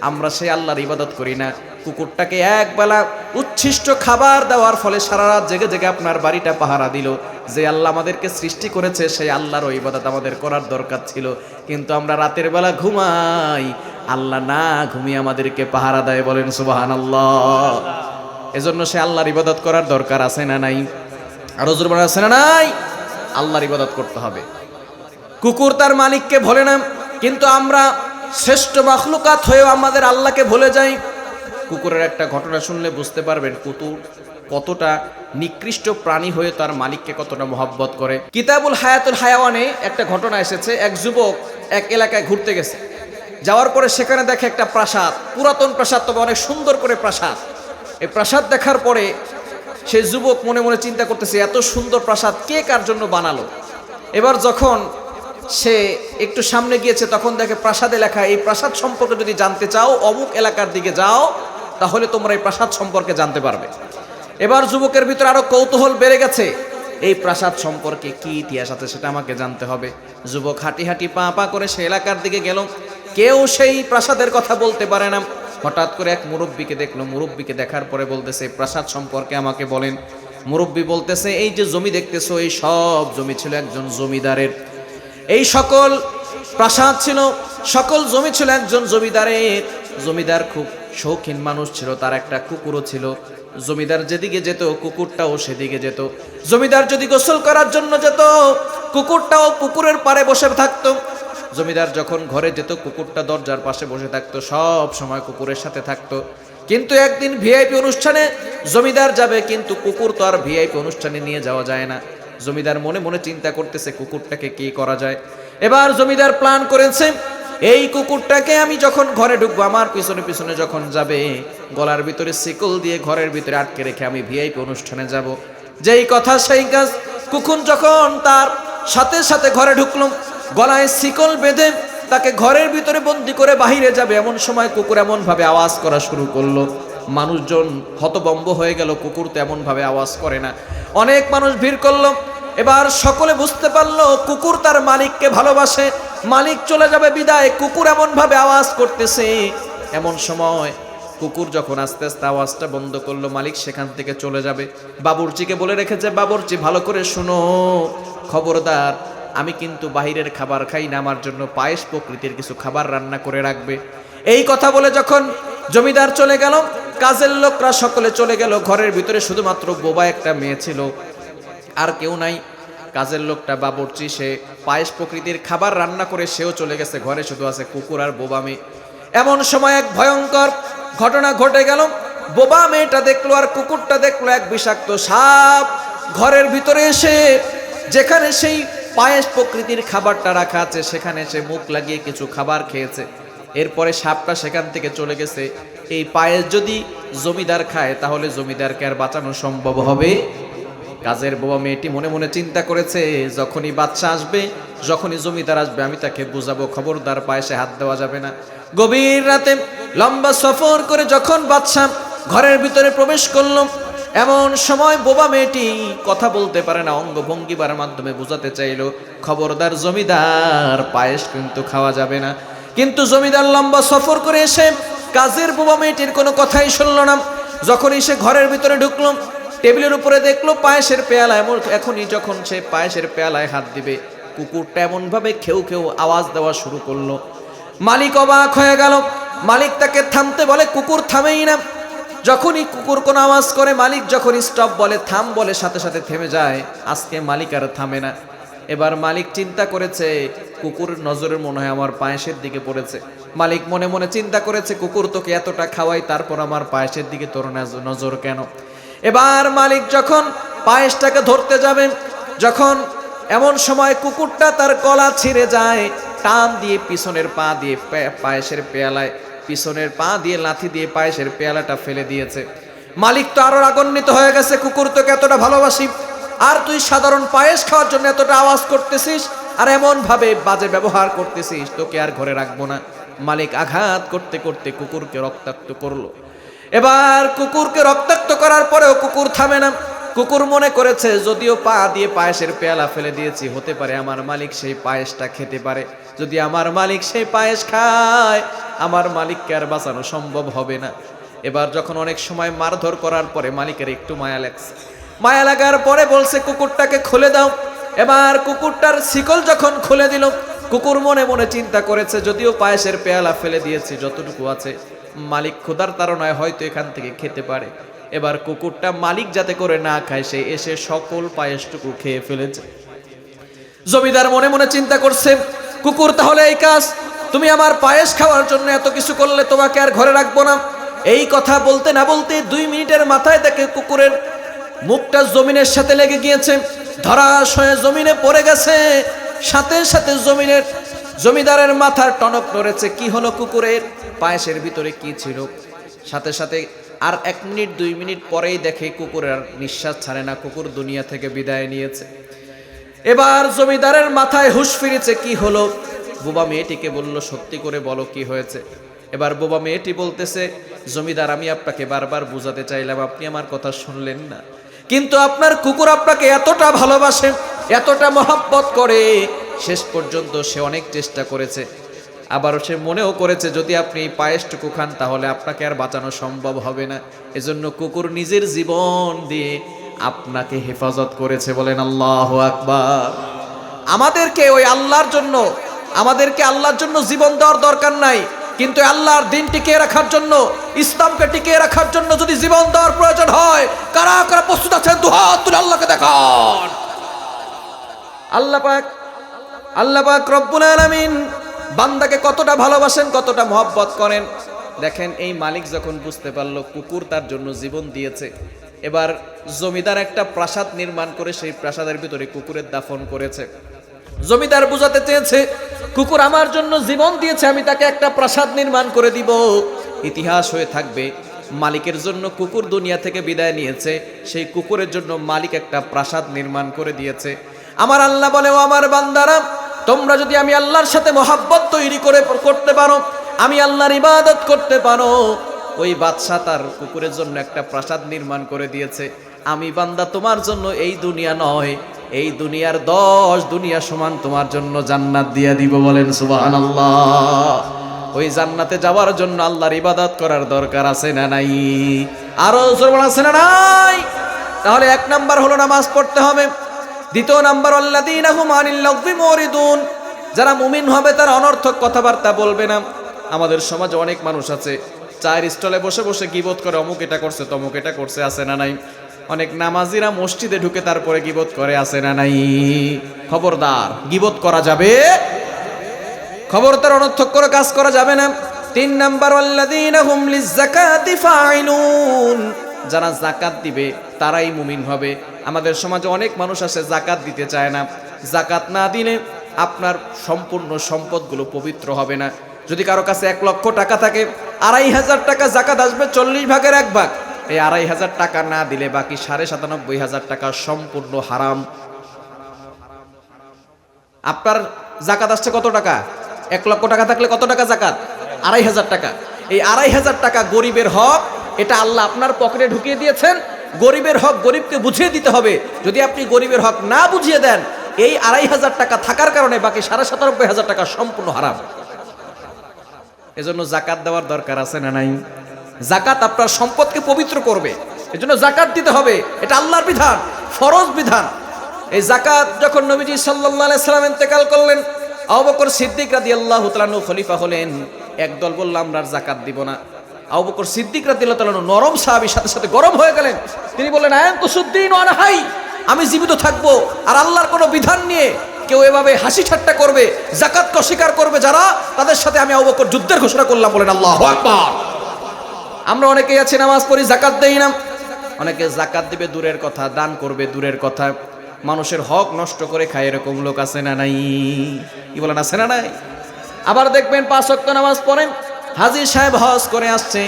আমরা সেই আল্লাহর ইবাদত করি না। কুকুরটাকে একবেলা উচ্ছিষ্ট খাবার দেওয়ার ফলে সারা রাত জেগে জেগে আপনার বাড়িটা পাহারা দিল। যে আল্লাহ আমাদেরকে সৃষ্টি করেছে সেই আল্লাহর ইবাদত আমাদের করার দরকার ছিল, কিন্তু আমরা রাতের বেলা ঘুমাই, আল্লাহ না ঘুমিয়ে আমাদেরকে পাহারা দেয়। বলেন সুবহানাল্লাহ। এজন্য সে আল্লাহর ইবাদত করার দরকার আছে না নাই? আরো জোরে বলেন, আছে না নাই? আল্লাহর ইবাদত করতে হবে। কুকুর তার মালিককে ভোলে না, কিন্তু আমরা শ্রেষ্ঠ মাখলুকাত হয়েও আমাদের আল্লাহকে ভুলে যাই। কুকুরের একটা ঘটনা শুনলে বুঝতে পারবেন কুকুর কতটা নিকৃষ্ট প্রাণী হয়ে তার মালিককে কতটা মহব্বত করে। কিতাবুল হায়াতুল হায়াওয়ানে একটা ঘটনা এসেছে। এক যুবক এক এলাকায় ঘুরতে গেছে, যাওয়ার পরে সেখানে দেখে একটা প্রাসাদ, পুরাতন প্রাসাদ, তবে অনেক সুন্দর করে প্রাসাদ। এই প্রাসাদ দেখার পরে সেই যুবক মনে মনে চিন্তা করতেছে, এত সুন্দর প্রাসাদ কে কার জন্য বানালো। এবার যখন সে একটু সামনে গিয়েছে তখন দেখে প্রাসাদে লেখা, এই প্রাসাদ সম্পর্কে যদি জানতে চাও অমুক এলাকার দিকে যাও, তাহলে তোমরা এই প্রাসাদ সম্পর্কে জানতে পারবে। এবার যুবকের ভিতরে আরো কৌতূহল বেড়ে গেছে, এই প্রাসাদ সম্পর্কে কি ইতিহাস আছে সেটা আমাকে জানতে হবে। যুবক হাঁটি হাঁটি পা পা করে সে এলাকার দিকে গেল। কেউ সেই প্রাসাদের কথা বলতে পারে না। হঠাৎ করে এক মুরব্বীকে দেখলো, মুরব্বীকে দেখার পরে বলতেছে, প্রাসাদ সম্পর্কে আমাকে বলেন। মুরব্বী বলতেছে, এই যে জমি দেখতেছো এই সব জমি ছিল একজন জমিদারের, এই সকল প্রাসাদ ছিল, সকল জমি ছিল একজন জমিদারের। জমিদার খুব শৌখিন মানুষ ছিল, তার একটা কুকুরও ছিল। জমিদার যেদিকে যেত কুকুরটাও সেদিকে যেত। জমিদার যদি গোসল করার জন্য যেত কুকুরটাও পুকুরের পাড়ে বসে থাকতো। জমিদার যখন ঘরে যেত কুকুরটা দরজার পাশে বসে থাকতো, সব সময় কুকুরের সাথে থাকতো। কিন্তু একদিন ভিআইপি অনুষ্ঠানে জমিদার যাবে, কিন্তু কুকুর তো আর ভিআইপি অনুষ্ঠানে নিয়ে যাওয়া যায় না। জমিদার মনে মনে চিন্তা করতেছে কুকুরটাকে কি করা যায়। এবার জমিদার প্ল্যান করেছে, এই কুকুরটাকে আমি যখন ঘরে ঢুকবো আমার পিছনে পিছনে যখন যাবে, গলার ভিতরে শিকল দিয়ে ঘরের ভিতরে আটকে রেখে আমি ভিআইপি অনুষ্ঠানে যাব। যেই কথা সেই কাজ, কুকুর যখন তার সাথে সাথে ঘরে ঢুকলো, গলায় শিকল বেঁধে তাকে ঘরের ভিতরে বন্দি করে বাহিরে যাবে, এমন সময় কুকুর এমন ভাবে আওয়াজ করা শুরু করলো, মানুষজন হতভম্ব হয়ে গেল। কুকুর তো এমন ভাবে আওয়াজ করে না। অনেক মানুষ ভিড় করলো। এবার সকলে বুঝতে পারলো কুকুর তার মালিককে ভালোবাসে, মালিক চলে যাবে বিদায় কুকুর এমন ভাবে আওয়াজ করতেছে। এমন সময় কুকুর যখন আস্তে আস্তে আওয়াজটা বন্ধ করলো, মালিক সেখান থেকে চলে যাবে। বাবুর্চিকে বলে রেখেছে, বাবুর্চি ভালো করে শুনো, খবরদার আমি কিন্তু বাহিরের খাবার খাই না, আমার জন্য পায়েস প্রকৃতির কিছু খাবার রান্না করে রাখবে। এই কথা বলে যখন জমিদার চলে গেল, কাজের লোকরা সকলে চলে গেল। ঘরের ভিতরে শুধুমাত্র বোবা একটা মেয়ে ছিল, আর কেউ নাই। কাজের লোকটা বাবুর্চি, সে পায়েস প্রকৃতির খাবার রান্না করে সেও চলে গেছে, ঘরে শুধু আছে কুকুর আর বোবা মেয়ে। এমন সময় এক ভয়ঙ্কর ঘটনা ঘটে গেল। বোবা মেয়েটা দেখলো আর কুকুরটা দেখলো এক বিষাক্ত সাপ ঘরের ভিতরে এসে, যেখানে সেই পায়েস প্রকৃতির খাবারটা রাখা আছে সেখানে সে মুখ লাগিয়ে কিছু খাবার খেয়েছে। এরপরে সাপটা সেখান থেকে চলে গেছে। এই পায়েস যদি জমিদার খায় তাহলে জমিদারকে আর বাঁচানো সম্ভব হবে? কাজের বোবা মেয়েটি মনে মনে চিন্তা করেছে, যখনই বাচ্চা আসবে, যখনই জমিদার আসবে, আমি তাকে বুঝাবো খবরদার পায়েসে হাত দেওয়া যাবে না। গভীর রাতে লম্বা সফর করে যখন বাচ্চা ঘরের ভিতরে প্রবেশ করলো, এমন সময় বোবা মেয়েটি কথা বলতে পারে না, অঙ্গভঙ্গিবার মাধ্যমে বোঝাতে চাইলো, খবরদার জমিদার পায়েস কিন্তু খাওয়া যাবে না। কিন্তু জমিদার লম্বা সফর করে এসে কাজের বোবা মেয়েটির কোনো কথাই শুনলো না। যখনই সে ঘরের ভিতরে ঢুকলো, টেবিলের উপরে দেখলো পায়েসের পেয়ালা। এখনই যখন সে পায়েসের পেয়ালায় হাত দিবে, কুকুরটা এমন ভাবে খেউ খেউ আওয়াজ দেওয়া শুরু করলো। মালিক অবাক হয়ে গেল। মালিক তাকে থামতে বলে, কুকুর থামেই না। যখনই কুকুর কোনো আওয়াজ করে, মালিক যখন স্টপ বলে, থাম বলে, সাথে সাথে থেমে যায়। আজকে মালিক আর থামে না। এবার মালিক চিন্তা করেছে, কুকুর নজরের মনে হয় আমার পায়েসের দিকে পড়েছে। মালিক মনে মনে চিন্তা করেছে, কুকুর তোকে এতটা খাওয়াই, তারপর আমার পায়েসের দিকে তোর নজর কেন? এবার মালিক যখন পায়েসটাকে ধরতে যাবে, যখন এমন সময় কুকুরটা তার গলা ছিঁড়ে যায়, টান দিয়ে পিছনের পা দিয়ে পায়েসের পেয়ালায়, পিছনের পা দিয়ে লাথি দিয়ে পায়েসের পেয়ালাটা ফেলে দিয়েছে। মালিক তো আরো রাগান্বিত হয়ে গেছে, কুকুর তোকে এতটা ভালোবাসি, আর তুই সাধারণ পায়েস খাওয়ার জন্য এতটা আওয়াজ করতেছিস আর এমন ভাবে বাজে ব্যবহার করতেছিস, তোকে আর ঘরে রাখবো না। মালিক আঘাত করতে করতে কুকুরকে রক্তাক্ত করলো। এবার কুকুরকে রক্তাক্ত করার পরেও কুকুর থামে না। কুকুর মনে করেছে, যদিও পা দিয়ে পায়েসের পেয়ালা ফেলে দিয়েছি, হতে পারে আমার মালিক সেই পায়েসটা খেতে পারে। যদি আমার মালিক সেই পায়েস খায়, আমার মালিককে আর বাঁচানো সম্ভব হবে না। এবার যখন অনেক সময় মারধর করার পরে মালিকের একটু মায়া লাগছে, মায়া লাগার পরে বলছে, কুকুরটাকে খুলে দাও। এবার কুকুরটার শিকল যখন খুলে দিল, কুকুর মনে মনে চিন্তা করেছে, যদিও পায়েসের পেয়ালা ফেলে দিয়েছি, যতটুকু আছে মালিক ক্ষুধার তাড়নায় হয়তো এখান থেকে খেতে পারে। এবার কুকুরটা মালিক যাতে করে না খায়, সে এসে সকল পায়েসটুকু খেয়ে ফেলেছে। জমিদার মনে মনে চিন্তা করছে, কুকুর তাহলে এই কাজ, তুমি আমার পায়েস খাওয়ার জন্য এত কিছু করলে, তোমাকে আর ঘরে রাখবো না। এই কথা বলতে না বলতে 2 মিনিটের মাথায় দেখে কুকুরের মুখটা জমিনের সাথে লেগে গিয়েছে, ধরাস হয়ে জমিনে পড়ে গেছে। সাথে সাথে জমিদারের মাথার টনক নড়েছে, কি হলো কুকুরের? পায়েসের ভিতরে কি ছিল? সাথে সাথে আর 1 মিনিট 2 মিনিট পরেই দেখে কুকুরের নিঃশ্বাস ছাড়ে না, কুকুর দুনিয়া থেকে বিদায় নিয়েছে। এবার জমিদারের মাথায় হুঁশ ফিরেছে, কি হলো? বোবা মেয়েটিকে বলল, সত্যি করে বলো কি হয়েছে। এবার বোবা মেয়েটি বলতেছে, জমিদার আমি আপনাকে বারবার বুঝাতে চাইলাম, আপনি আমার কথা শুনলেন না, কিন্তু আপনার কুকুর আপনাকে এতটা ভালোবাসে, এতটা মহব্বত করে, শেষ পর্যন্ত সে অনেক চেষ্টা করেছে। আবার সে মনেও করেছে, যদি আপনি এই পায়েসটুকু খান তাহলে আপনাকে আর বাঁচানো সম্ভব হবে না। এজন্য কুকুর নিজের জীবন দিয়ে আপনাকে হেফাজত করেছে। বলেন আল্লাহু আকবার। আমাদেরকে ওই আল্লাহর জন্য, আমাদেরকে আল্লাহর জন্য জীবন দেওয়ার দরকার নাই, কিন্তু আল্লাহর দিন টিকিয়ে রাখার জন্য, ইসলামকে টিকিয়ে রাখার জন্য যদি জীবন দেওয়ার প্রয়োজন হয়, কারা কারা প্রস্তুত আছেন? দুহাত তুলে আল্লাহকে দেখান। আল্লাহ পাক রব্বুল আলামিন বান্দাকে কতটা ভালোবাসেন, কতটা মহব্বত করেন। দেখেন, এই মালিক যখন বুঝতে পারলো কুকুর তার জন্য জীবন দিয়েছে, এবার জমিদার একটা প্রাসাদ নির্মাণ করে সেই প্রাসাদের ভিতরে কুকুরের দাফন করেছে। জমিদার বুঝাতে চেয়েছে, কুকুর আমার জন্য জীবন দিয়েছে, আমি তাকে একটা প্রাসাদ নির্মাণ করে দিব, ইতিহাস হয়ে থাকবে। মালিকের জন্য কুকুর দুনিয়া থেকে বিদায় নিয়েছে, সেই কুকুরের জন্য মালিক একটা প্রাসাদ নির্মাণ করে দিয়েছে। আমার আল্লাহ বলে, ও আমার বান্দারা, তোমরা যদি আমি আল্লাহর সাথে মহব্বত তৈরি করতে পারো, আমি আল্লাহর ইবাদত করতে পারো, ওই বাদশা তার কুকুরের জন্য একটা প্রাসাদ নির্মাণ করে দিয়েছে। আমি বান্দা তোমার জন্য এই দুনিয়া নয়, এই দুনিয়ার 10 দুনিয়া সমান তোমার জন্য জান্নাত দিয়ে দিব। বলেন সুবহানাল্লাহ। ওই জান্নাতে যাওয়ার জন্য আল্লাহর ইবাদত করার দরকার আছে না নাই? আরো জোরে বলা আছে না নাই? তাহলে 1 নাম্বার হলো নামাজ পড়তে হবে। 2 নাম্বার আল্লাযীনা হুম আনিল লাগযি মুরিদুন, যারা মুমিন হবে তারা অনর্থক কথাবার্তা বলবে না। আমাদের সমাজে অনেক মানুষ আছে, চায়ের স্টলে বসে বসে গীবত করে, অমুক এটা করছে, তমুক এটা করছে, আছে না নাই? অনেক নামাজিরা মসজিদে ঢুকে তারপরে গীবত করে, আছে না নাই? খবরদার, গীবত করা যাবে, খবরদার, অনর্থক করে কাজ করা যাবে না। 3 নাম্বার আল্লাযীনা হুম লিয-যাকাতি ফাইলুন, যারা যাকাত দিবে তারাই মুমিন হবে। আমাদের সমাজে অনেক মানুষ আছে যাকাত দিতে চায় না। যাকাত না দিলে আপনার সম্পূর্ণ সম্পদগুলো পবিত্র হবে না। যদি কারো কাছে 1 লক্ষ টাকা থাকে, 2,500 টাকা যাকাত আসবে, 40 ভাগের 1 ভাগ। এই 2,500 টাকা না দিলে বাকি 97,500 টাকা সম্পূর্ণ হারাম। আপনার যাকাত আসছে কত টাকা? 1 লক্ষ টাকা থাকলে কত টাকা যাকাত? 2,500 টাকা। এই 2,500 টাকা গরিবের হক, এটা আল্লাহ আপনার পকেটে ঢুকিয়ে দিয়েছেন। গরিবের হক গরিবকে বুঝিয়ে দিতে হবে। যদি আপনি গরিবের হক না বুঝিয়ে দেন, এই 2,500 টাকা থাকার কারণে বাকি 97,500 টাকা সম্পূর্ণ হারাম। এজন্য যাকাত দেওয়ার দরকার আছে না নাই? যাকাত আপনার সম্পদকে পবিত্র করবে, এজন্য যাকাত দিতে হবে। এটা আল্লাহর বিধান, ফরজ বিধান। এই যাকাত যখন নবীজি সাল্লাল্লাহু আলাইহি সাল্লাম ইন্তেকাল করলেন, আবু বকর সিদ্দিক রাদিয়াল্লাহু তাআলা খলিফা হলেন। একদল বলল আমরা যাকাত দিব না, আবু বকর সিদ্দিক রাদিয়াল্লাহু তাআলা নরম সাহাবীর সাথে সাথে গরম হয়ে গেলেন। তিনি বললেন, আয়ান্তু সুদ্দিন ওয়া আনা হাই, আমি জীবিত থাকবো আর আল্লাহর কোনো বিধান নিয়ে কেউ এভাবে হাসি ঠাট্টা করবে, যাকাতকে অস্বীকার করবে যারা, তাদের সাথে আমি আবু বকর যুদ্ধের ঘোষণা করলাম। বলেন আল্লাহু আকবার। আমরা অনেকেই আছি নামাজ পড়ি, যাকাত দেই না। অনেকে যাকাত দিবে দূরের কথা, দান করবে দূরের কথা, মানুষের হক নষ্ট করে খায়, এরকম লোক আছে না নাই? কি বলেন, আছে না নাই? আবার দেখবেন 5 ওয়াক্ত নামাজ পড়েন, হাজী সাহেব হজ করে আসছে,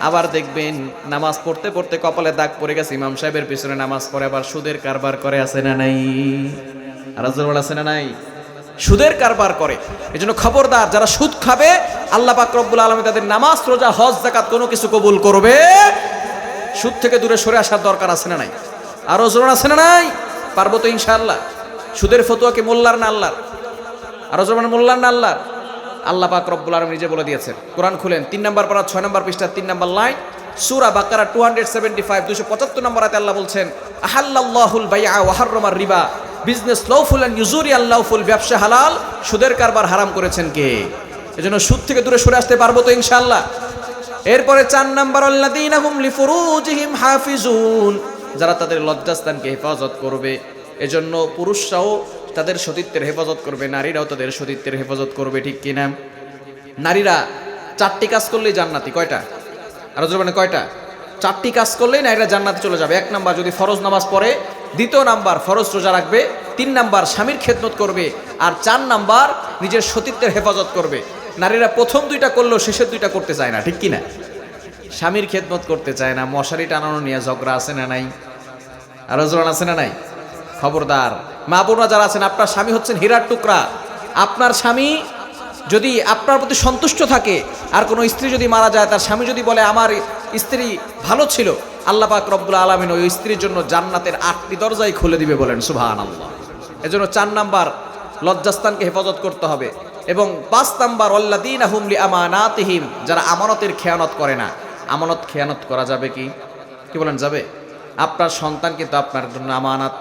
আবার দেখবেন নামাজ পড়তে পড়তে কপালে দাগ পড়ে গেছে, ইমাম সাহেবের পিছনে নামাজ পড়ে আবার সুদের কারবার করে, আছে না নাই? আর আছে না নাই? সুদের কারবার করে। এজন্য খবরদার, যারা সুদ খাবে আল্লাহ পাক রব্বুল আলামিন তাদের নামাজ, রোজা, হজ, যাকাত কোনো কিছু কবুল করবে। সুদ থেকে দূরে সরে আসার দরকার আছে না নাই? আরো জোর আছে না নাই? পারবো তো ইনশাআল্লাহ। সুদের ফতোয়া কি মোল্লার না আল্লাহর? আরো জোর মোল্লার না আল্লাহর? আল্লাহ পাক রব্বুল আলামিন নিজে বলে দিয়েছেন। কোরআন খুলেন 3 নম্বর পারা 6 নম্বর পৃষ্ঠা 3 নম্বর লাইন, সূরা বাকারা 275 275 নম্বর আয়াতে আল্লাহ বলছেন, আহাল্লাল্লাহুল বাইআ ওয়া হাররামার রিবা, বিজনেস লওফুল এন্ড ইউজুরি আল্লাহফুল, ব্যবসা হালাল, সুদের কারবার হারাম করেছেন কে? এজন্য সুদ থেকে দূরে সরে আসতে পারবো তো ইনশাআল্লাহ। এরপরে 4 নম্বর, আল্লাযীনা হুম লিফুরুজিহিম হাফিজুন, যারা তাদের লজ্জাস্থানকে হেফাজত করবে। এজন্য পুরুষরাও তাদের সতীত্বের হেফাজত করবে, নারীরাও তাদের সতীত্বের হেফাজত করবে, ঠিক কিনা? নারীরা 4টি কাজ করলেই জান্নাতি। কয়টা? আরো জোরে বলেন, কয়টা? 4টি কাজ করলেই নারীরা জান্নাতে চলে যাবে। 1 নাম্বার যদি ফরজ নামাজ পড়ে, 2 নাম্বার ফরজ রোজা রাখবে, 3 নাম্বার স্বামীর খেদমত করবে, আর 4 নাম্বার নিজের সতীত্বের হেফাজত করবে। নারীরা প্রথম 2টা করলেও শেষের 2টা করতে চায় না, ঠিক কিনা? স্বামীর খেদমত করতে চায় না, মশারি টানানো নিয়ে ঝগড়া আছে না নাই? আরো জোরান আছে না নাই? খবরদার মা বোনরা যারা আছেন, আপনার স্বামী হচ্ছেন হীরার টুকরা। আপনার স্বামী যদি আপনার প্রতি সন্তুষ্ট থাকে, আর কোনো স্ত্রী যদি মারা যায়, তার স্বামী যদি বলে আমার স্ত্রী ভালো ছিল, আল্লাহ পাক রব্বুল আলামিন ওই স্ত্রীর জন্য জান্নাতের 8টি দরজাই খুলে দিবে। বলেন সুবহানাল্লাহ। এজন্য 4 নাম্বার লজ্জাস্থানকে হেফাজত করতে হবে, এবং 5 নাম্বার আল্লাযীনা হুম লিআমানাতিহিম, যারা আমানতের খেয়ানত করে না। আমানত খেয়ানত করা যাবে কি? কি বলেন, যাবে? আপনার সন্তান কিন্তু আপনার জন্য আমানত।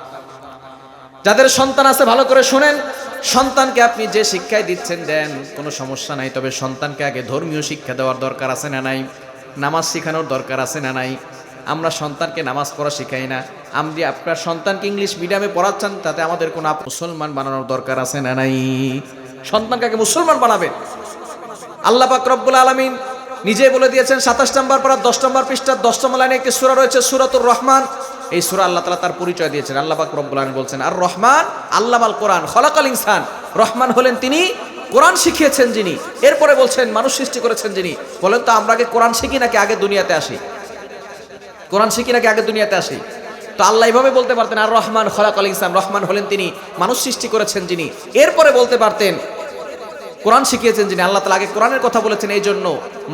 যাদের সন্তান আছে ভালো করে শুনেন, সন্তানকে আপনি যে শিক্ষায় দিচ্ছেন দেন, কোনো সমস্যা নাই, তবে সন্তানকে আগে ধর্মীয় শিক্ষা দেওয়ার দরকার আছে না নাই? নামাজ শেখানোর দরকার আছে না নাই? আমরা সন্তানকে নামাজ পড়া শিখাই না, আপনি আপনার সন্তানকে ইংলিশ মিডিয়ামে পড়াচ্ছেন, তাতে আমাদের কোনো মুসলমান বানানোর দরকার আছে না নাই? সন্তানকে আগে মুসলমান বানাবেন। আল্লাহ পাক রব্বুল আলামিন নিজে বলে দিয়েছেন 27 নম্বর পারা 10 নম্বর পৃষ্ঠা 10 নম্বর লাইনে একটি সূরা রয়েছে, সূরাতুর রহমান। এই সূরা আল্লাহ তাআলা তার পরিচয় দিয়েছেন। আল্লাহ পাক রব্বুল আলামিন বলছেন, আর রহমান আল্লামাল কোরআন খলাকাল ইনসান, রহমান হলেন তিনি, কোরআন শিখিয়েছেন যিনি। এরপরে বলছেন মানুষ সৃষ্টি করেছেন যিনি। বলেন তো, আমরা আগে কোরআন শিখি নাকি আগে দুনিয়াতে আসি? কোরআন শিখি নাকি আগে দুনিয়াতে আসি? তো আল্লাহ এইভাবে বলতে পারতেন, আর রহমান খলাকাল ইনসান, রহমান হলেন তিনি, মানুষ সৃষ্টি করেছেন যিনি। এরপরে বলতে পারতেন কোরআন শিখিয়েছেন যিনি। আল্লাহ তাআলা আগে কোরআনের কথা বলেছেন। এই জন্য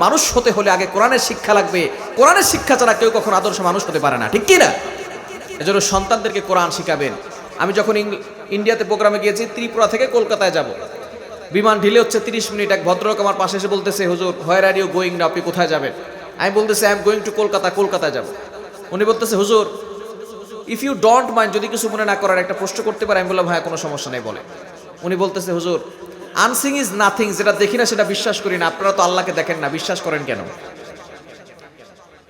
মানুষ হতে হলে আগে কোরআনের শিক্ষা লাগবে। কোরআনের শিক্ষা ছাড়া কেউ কখনো আদর্শ মানুষ হতে পারে না, ঠিক কি না? এজন্য সন্তানদেরকে কোরআন শিখাবেন। আমি যখন ইন্ডিয়াতে প্রোগ্রামে গিয়েছি, ত্রিপুরা থেকে কলকাতায় যাব, বিমান ঢিলে হচ্ছে 30 মিনিট। এক ভদ্রলোক আমার পাশে এসে বলতেছে, হুজুর হোয়ার আর ইউ গোয়িং, আপনি কোথায় যাবেন? আমি বলতেছি I am going to Kolkata, কলকাতায় যাব। উনি বলতেছে, হুজুর ইফ ইউ ডোন্ট মাইন্ড, যদি কিছু মনে না করার, একটা প্রশ্ন করতে পারে? আমি বললাম হ্যাঁ, কোনো সমস্যা নেই, বলে। উনি বলতেছে, হুজুর আনসিং ইজ নাথিং, যেটা দেখি না সেটা বিশ্বাস করি না। আপনারা তো আল্লাহকে দেখেন না, বিশ্বাস করেন কেন?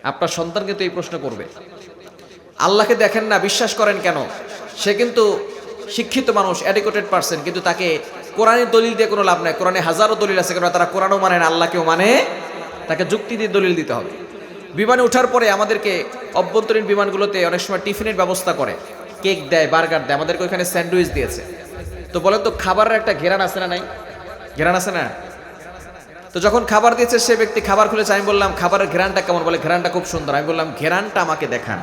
আপনার সন্তানকে তো এই প্রশ্ন করবে, আল্লাহকে দেখেন না, বিশ্বাস করেন কেন? সে কিন্তু শিক্ষিত মানুষ, এডুকেটেড পারসন, কিন্তু তাকে কোরআনের দলিল দিয়ে কোনো লাভ নাই। কোরআনে হাজারো দলিল আছে, কারণ তারা কোরআনও মানে না, আল্লাহকেও মানে। তাকে যুক্তি দিয়ে দলিল দিতে হবে। বিমানে ওঠার পরে আমাদেরকে অভ্যন্তরীণ বিমানগুলোতে অনেক সময় টিফিনের ব্যবস্থা করে, কেক দেয়, বার্গার দেয়, আমাদেরকে ওইখানে স্যান্ডউইচ দিয়েছে। তো বলেন তো, খাবারের একটা ঘেরান আছে না নাই? ঘেরান আছে না? তো যখন খাবার দিয়েছে, সে ব্যক্তি খাবার খুলেছে। আমি বললাম, খাবারের ঘেরানটা কেমন? বলে, ঘেরানটা খুব সুন্দর। আমি বললাম, ঘেরানটা আমাকে দেখান।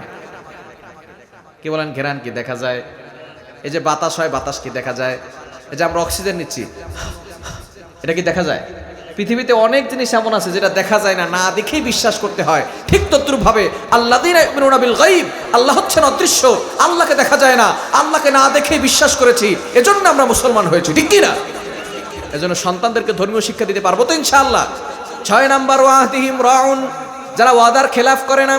কি বলেন, ঘেরান কি দেখা যায়? এই যে বাতাস হয়, বাতাস কি দেখা যায়? এই যে আমরা অক্সিজেন নিচ্ছি, এটা কি দেখা যায়? পৃথিবীতে অনেক জিনিস এমন আছে যেটা দেখা যায় না, না দেখেই বিশ্বাস করতে হয়। ঠিক তদ্রূপভাবে আল্লাযীনা ইউমিনুনা বিল গায়ব, আল্লাহ হচ্ছেন অদৃশ্য, আল্লাহকে দেখা যায় না, আল্লাহকে না দেখেই বিশ্বাস করেছি, এজন্য আমরা মুসলমান হয়েছি, ঠিক কি না? এজন্য সন্তানদেরকে ধর্মীয় শিক্ষা দিতে পারবো তো ইনশাআল্লাহ। 6 নাম্বার ওয়াহদিহিম রাউন, যারা ওয়াদার খেলাফ করে না।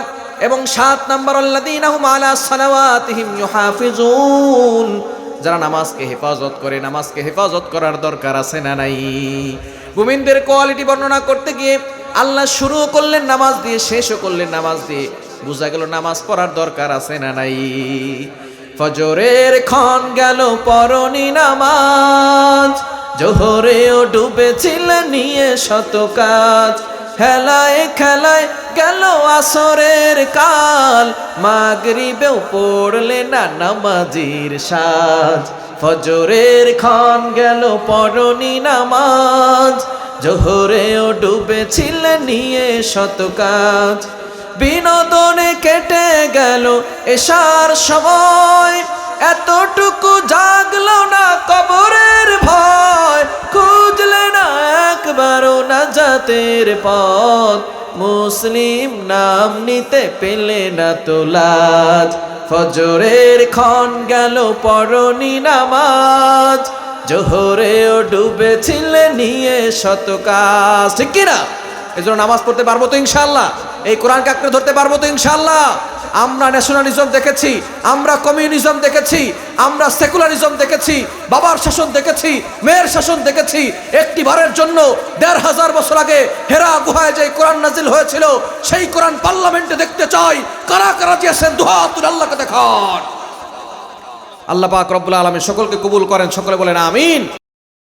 এবং 7 নাম্বার আল্লাযীনা হুম আলা সালাওয়াতিহিম ইউহাফিজুন, যারা নামাজকে হেফাজত করে। নামাজকে হেফাজত করার দরকার আছে না নাই? মুমিনদের কোয়ালিটি বর্ণনা করতে গিয়ে আল্লাহ শুরু করলেন নামাজ দিয়ে, শেষও করলেন নামাজ দিয়ে। বুঝা গেল নামাজ পড়ার দরকার আছে না নাই? ফজরের ক্ষণ গেল পরনি নামাজ, জোহরেও ডুবেছিলেন নিয়ে শত কাজ। হেলায় খেলায় গেল আসরের কাল, মাগরিবেও পড়লে না নামাজির সাজ। ফজরের ক্ষণ গেল পরনি নামাজ, জোহরেও ডুবেছিলেন নিয়ে শত কাজ। বিনোদনে কেটে গেল এশার সময়, এতটুকু জাগলো না কবরের ভয়। খুঁজলে না একবারও নাজাতের পথ, মুসলিম নাম নিতে পেলে না তো লাজ। ফজরের ক্ষণ গেল পরনি নামাজ, জোহরেও ডুবেছিলেন নিয়ে শত কাজ। ঠিক কিনা? এই জন্য নামাজ পড়তে পারবো তো ইনশাল্লাহ? এই কোরআনকে আঁকড়ে ধরতে পারবো তো ইনশাল্লাহ? আমরা ন্যাশনালিজম দেখেছি, আমরা কমিউনিজম দেখেছি, আমরা সেকুলারিজম দেখেছি, বাবার শাসন দেখেছি, মেয়ের শাসন দেখেছি। একটি বারের জন্য ১৫০০ বছর আগে হেরা গুহায় যে কোরআন নাজিল হয়েছিল, সেই কোরআন পার্লামেন্টে দেখতে চাই। কারা কারা দিয়েছেন দুহাত তুলে আল্লাহকে দেখান। আল্লাহ পাক রব্বুল আলামিন সকলকে কবুল করেন, সকলে বলেন আমিন।